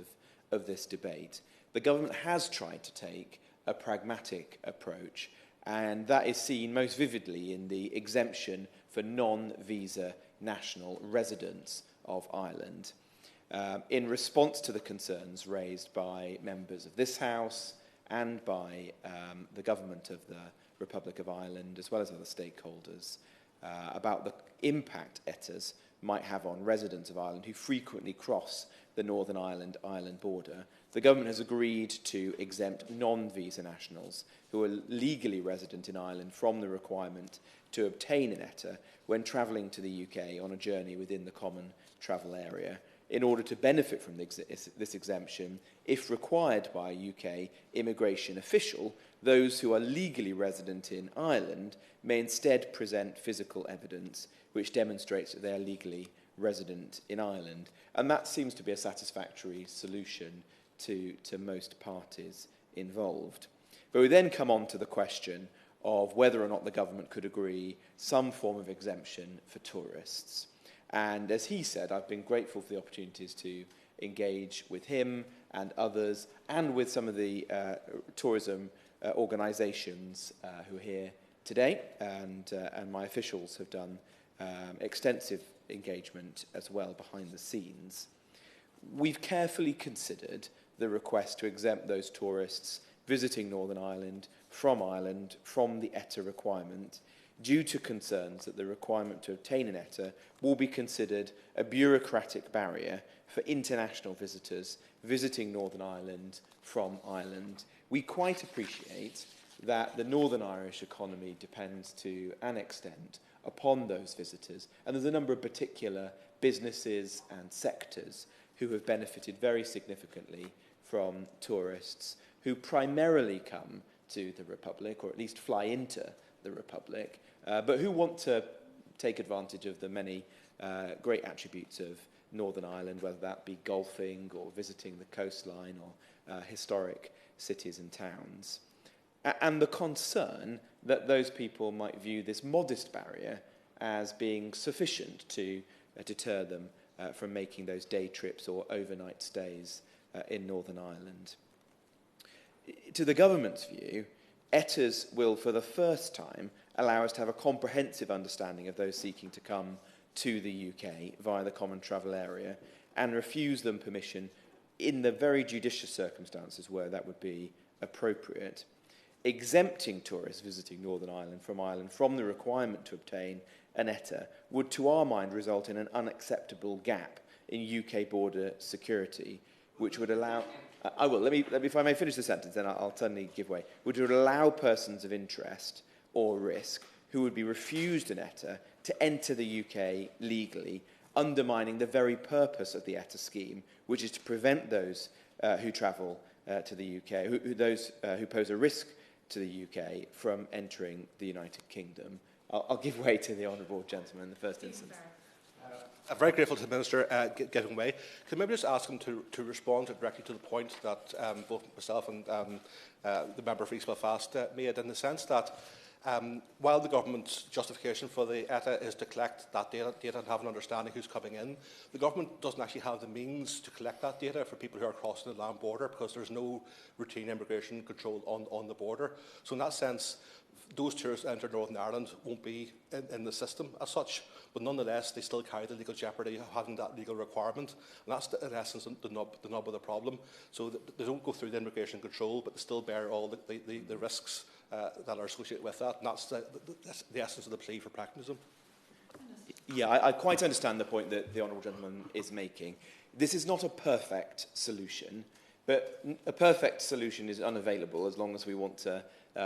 G: of this debate. The government has tried to take a pragmatic approach, and that is seen most vividly in the exemption for non-visa national residents of Ireland. In response to the concerns raised by members of this House and by the government of the Republic of Ireland, as well as other stakeholders, about the impact ETAs might have on residents of Ireland who frequently cross the Northern Ireland border, the government has agreed to exempt non-visa nationals who are legally resident in Ireland from the requirement to obtain an ETA when travelling to the UK on a journey within the common travel area, in order to benefit from this exemption. If required by a UK immigration official, those who are legally resident in Ireland may instead present physical evidence which demonstrates that they are legally resident in Ireland. And that seems to be a satisfactory solution to most parties involved. But we then come on to the question of whether or not the government could agree some form of exemption for tourists. And as he said, I've been grateful for the opportunities to engage with him and others, and with some of the tourism organisations who are here today, and my officials have done extensive engagement as well behind the scenes. We've carefully considered the request to exempt those tourists visiting Northern Ireland from the ETA requirement, due to concerns that the requirement to obtain an ETA will be considered a bureaucratic barrier for international visitors visiting Northern Ireland from Ireland. We quite appreciate that the Northern Irish economy depends to an extent upon those visitors, and there's a number of particular businesses and sectors who have benefited very significantly from tourists who primarily come to the Republic, or at least fly into the Republic, but who want to take advantage of the many great attributes of Northern Ireland, whether that be golfing or visiting the coastline or historic cities and towns. And the concern that those people might view this modest barrier as being sufficient to deter them from making those day trips or overnight stays in Northern Ireland. To the government's view, ETAs will, for the first time, allow us to have a comprehensive understanding of those seeking to come to the UK via the Common Travel Area and refuse them permission in the very judicious circumstances where that would be appropriate. Exempting tourists visiting Northern Ireland from the requirement to obtain an ETA would, to our mind, result in an unacceptable gap in UK border security, which would allow... I will. Let me, if I may finish the sentence, then I'll suddenly give way. Which would allow persons of interest or risk who would be refused an ETA to enter the UK legally, undermining the very purpose of the ETA scheme, which is to prevent those who travel to the UK, those who pose a risk to the UK from entering the United Kingdom. I'll give way to the honourable gentleman in the first instance.
J: I'm very grateful to the Minister getting away. Could I maybe just ask him to respond directly to the point that both myself and the member for East Belfast made, in the sense that while the government's justification for the ETA is to collect that data and have an understanding who's coming in, the government doesn't actually have the means to collect that data for people who are crossing the land border, because there's no routine immigration control on the border. So in that sense, those tourists that enter Northern Ireland won't be in the system as such, but nonetheless they still carry the legal jeopardy of having that legal requirement, and that's in essence the nub of the problem. So they don't go through the immigration control, but they still bear all the risks that are associated with that, and that's the essence of the plea for pragmatism.
G: Yeah, I quite understand the point that the honourable gentleman is making. This is not a perfect solution, but a perfect solution is unavailable as long as we want to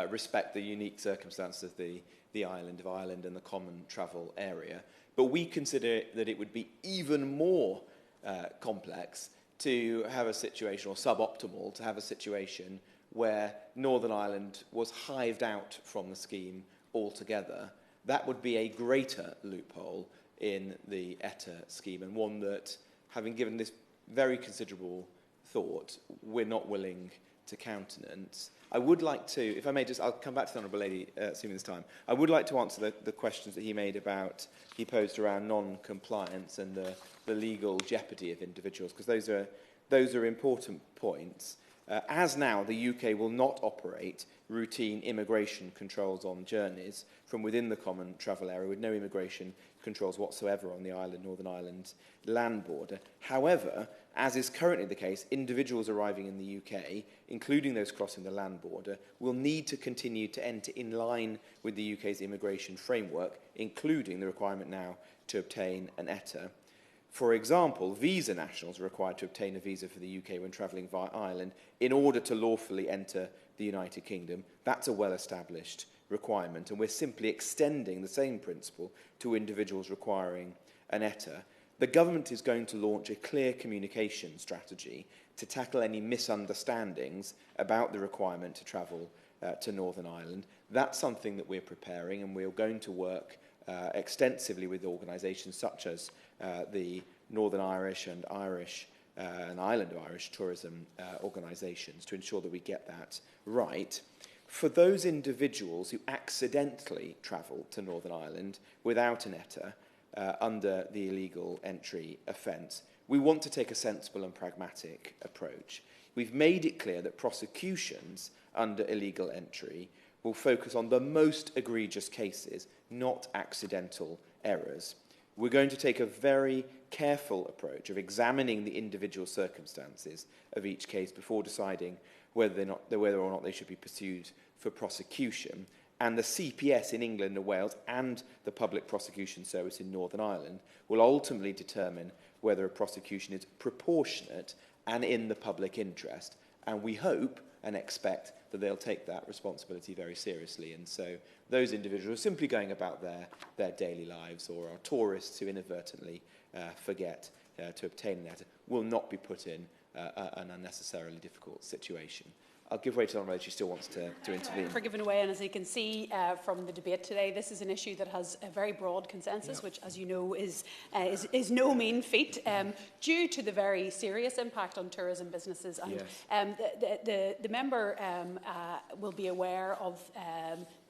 G: respect the unique circumstances of the island of Ireland and the Common Travel Area. But we consider that it would be even more complex to have a situation, or suboptimal, to have a situation where Northern Ireland was hived out from the scheme altogether. That would be a greater loophole in the ETA scheme, and one that, having given this very considerable thought, we're not willing to countenance. I would like to, if I may just, I'll come back to the Honourable Lady assuming this time. I would like to answer the questions that he posed around non-compliance and the legal jeopardy of individuals, because those are important points. As now, the UK will not operate routine immigration controls on journeys from within the Common Travel Area, with no immigration controls whatsoever on the Northern Ireland land border. However, as is currently the case, individuals arriving in the UK, including those crossing the land border, will need to continue to enter in line with the UK's immigration framework, including the requirement now to obtain an ETA. For example, visa nationals are required to obtain a visa for the UK when travelling via Ireland in order to lawfully enter the United Kingdom. That's a well-established requirement, and we're simply extending the same principle to individuals requiring an ETA. The government is going to launch a clear communication strategy to tackle any misunderstandings about the requirement to travel to Northern Ireland. That's something that we're preparing, and we're going to work extensively with organisations such as the Northern Irish and Irish and Island of Irish tourism organisations to ensure that we get that right. For those individuals who accidentally travel to Northern Ireland without an ETA under the illegal entry offence, we want to take a sensible and pragmatic approach. We've made it clear that prosecutions under illegal entry will focus on the most egregious cases, not accidental errors. We're going to take a very careful approach of examining the individual circumstances of each case before deciding whether or not they should be pursued for prosecution. and the CPS in England and Wales and the Public Prosecution Service in Northern Ireland will ultimately determine whether a prosecution is proportionate and in the public interest. And we hope and expect that they'll take that responsibility very seriously. And so those individuals who are simply going about their daily lives, or are tourists who inadvertently forget to obtain a letter, will not be put in an unnecessarily difficult situation. I'll give way to the Honourable Lady. She still wants to intervene.
L: For giving away, and as you can see from the debate today, this is an issue that has a very broad consensus, which, as you know, is no mean feat, due to the very serious impact on tourism businesses. And the member will be aware of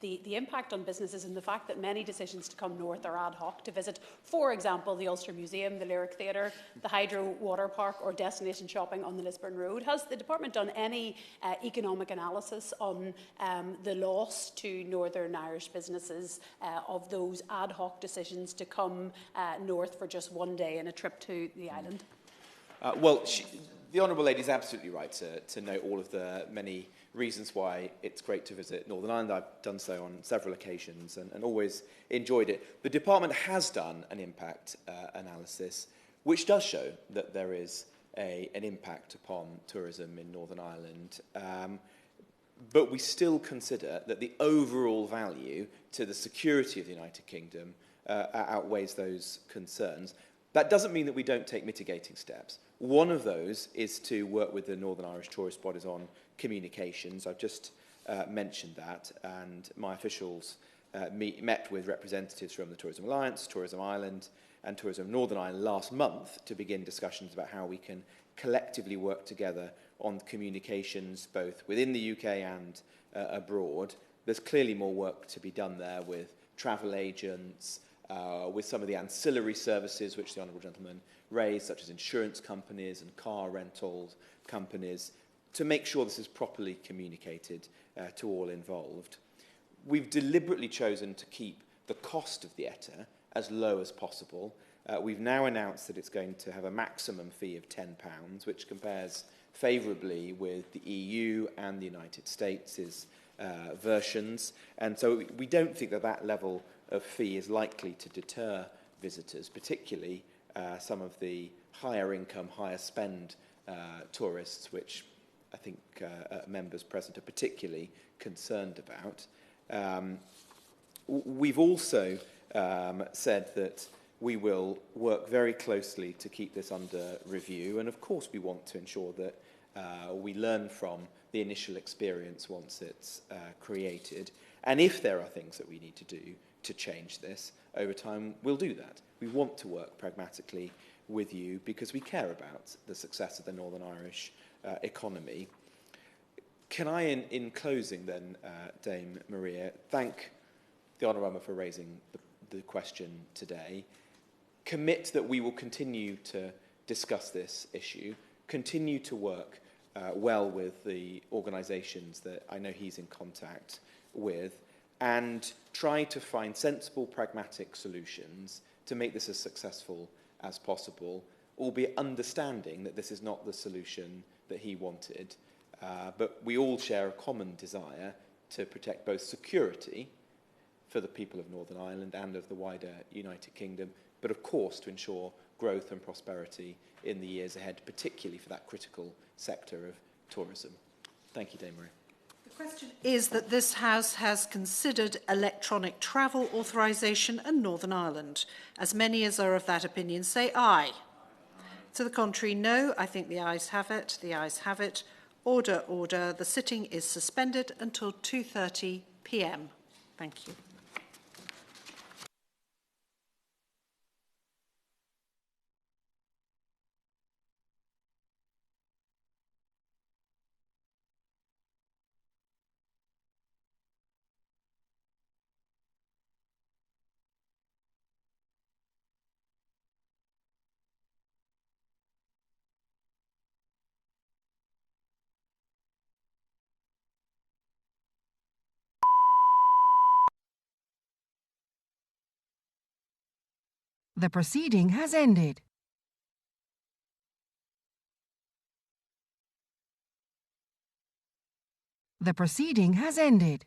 L: the impact on businesses and the fact that many decisions to come north are ad hoc to visit, for example, the Ulster Museum, the Lyric Theatre, the Hydro Water Park, or destination shopping on the Lisburn Road. Has the Department done any economic analysis on the loss to Northern Irish businesses of those ad hoc decisions to come north for just one day in a trip to the island?
G: The Honourable Lady is absolutely right to note all of the many reasons why it's great to visit Northern Ireland. I've done so on several occasions and always enjoyed it. The Department has done an impact analysis, which does show that there is an impact upon tourism in Northern Ireland. But we still consider that the overall value to the security of the United Kingdom outweighs those concerns. That doesn't mean that we don't take mitigating steps. One of those is to work with the Northern Irish tourist bodies on communications. I've just mentioned that, and my officials met with representatives from the Tourism Alliance, Tourism Ireland and Tourism Northern Ireland last month to begin discussions about how we can collectively work together on communications both within the UK and abroad. There's clearly more work to be done there with travel agents, with some of the ancillary services which the Honourable Gentleman raised, such as insurance companies and car rental companies, to make sure this is properly communicated to all involved. We've deliberately chosen to keep the cost of the ETA as low as possible. We've now announced that it's going to have a maximum fee of £10, which compares favourably with the EU and the United States' versions. And so we don't think that that level of fee is likely to deter visitors, particularly some of the higher income, higher spend tourists, which I think members present are particularly concerned about. We've also said that we will work very closely to keep this under review, and of course we want to ensure that we learn from the initial experience once it's created, and if there are things that we need to do to change this over time, we'll do that. We want to work pragmatically with you because we care about the success of the Northern Irish economy. Can I, in closing then, Dame Maria, thank the Honourable Member for raising the question today, commit that we will continue to discuss this issue, continue to work well with the organisations that I know he's in contact with, and try to find sensible, pragmatic solutions to make this as successful as possible, albeit understanding that this is not the solution that he wanted. But we all share a common desire to protect both security for the people of Northern Ireland and of the wider United Kingdom, but of course to ensure growth and prosperity in the years ahead, particularly for that critical sector of tourism. Thank you, Dame Maria.
A: The question is that this House has considered electronic travel authorisation in Northern Ireland. As many as are of that opinion say aye. To the contrary, no. I think the ayes have it. The ayes have it. Order, order. The sitting is suspended until 2:30 p.m. Thank you.
M: The proceeding has ended. The proceeding has ended.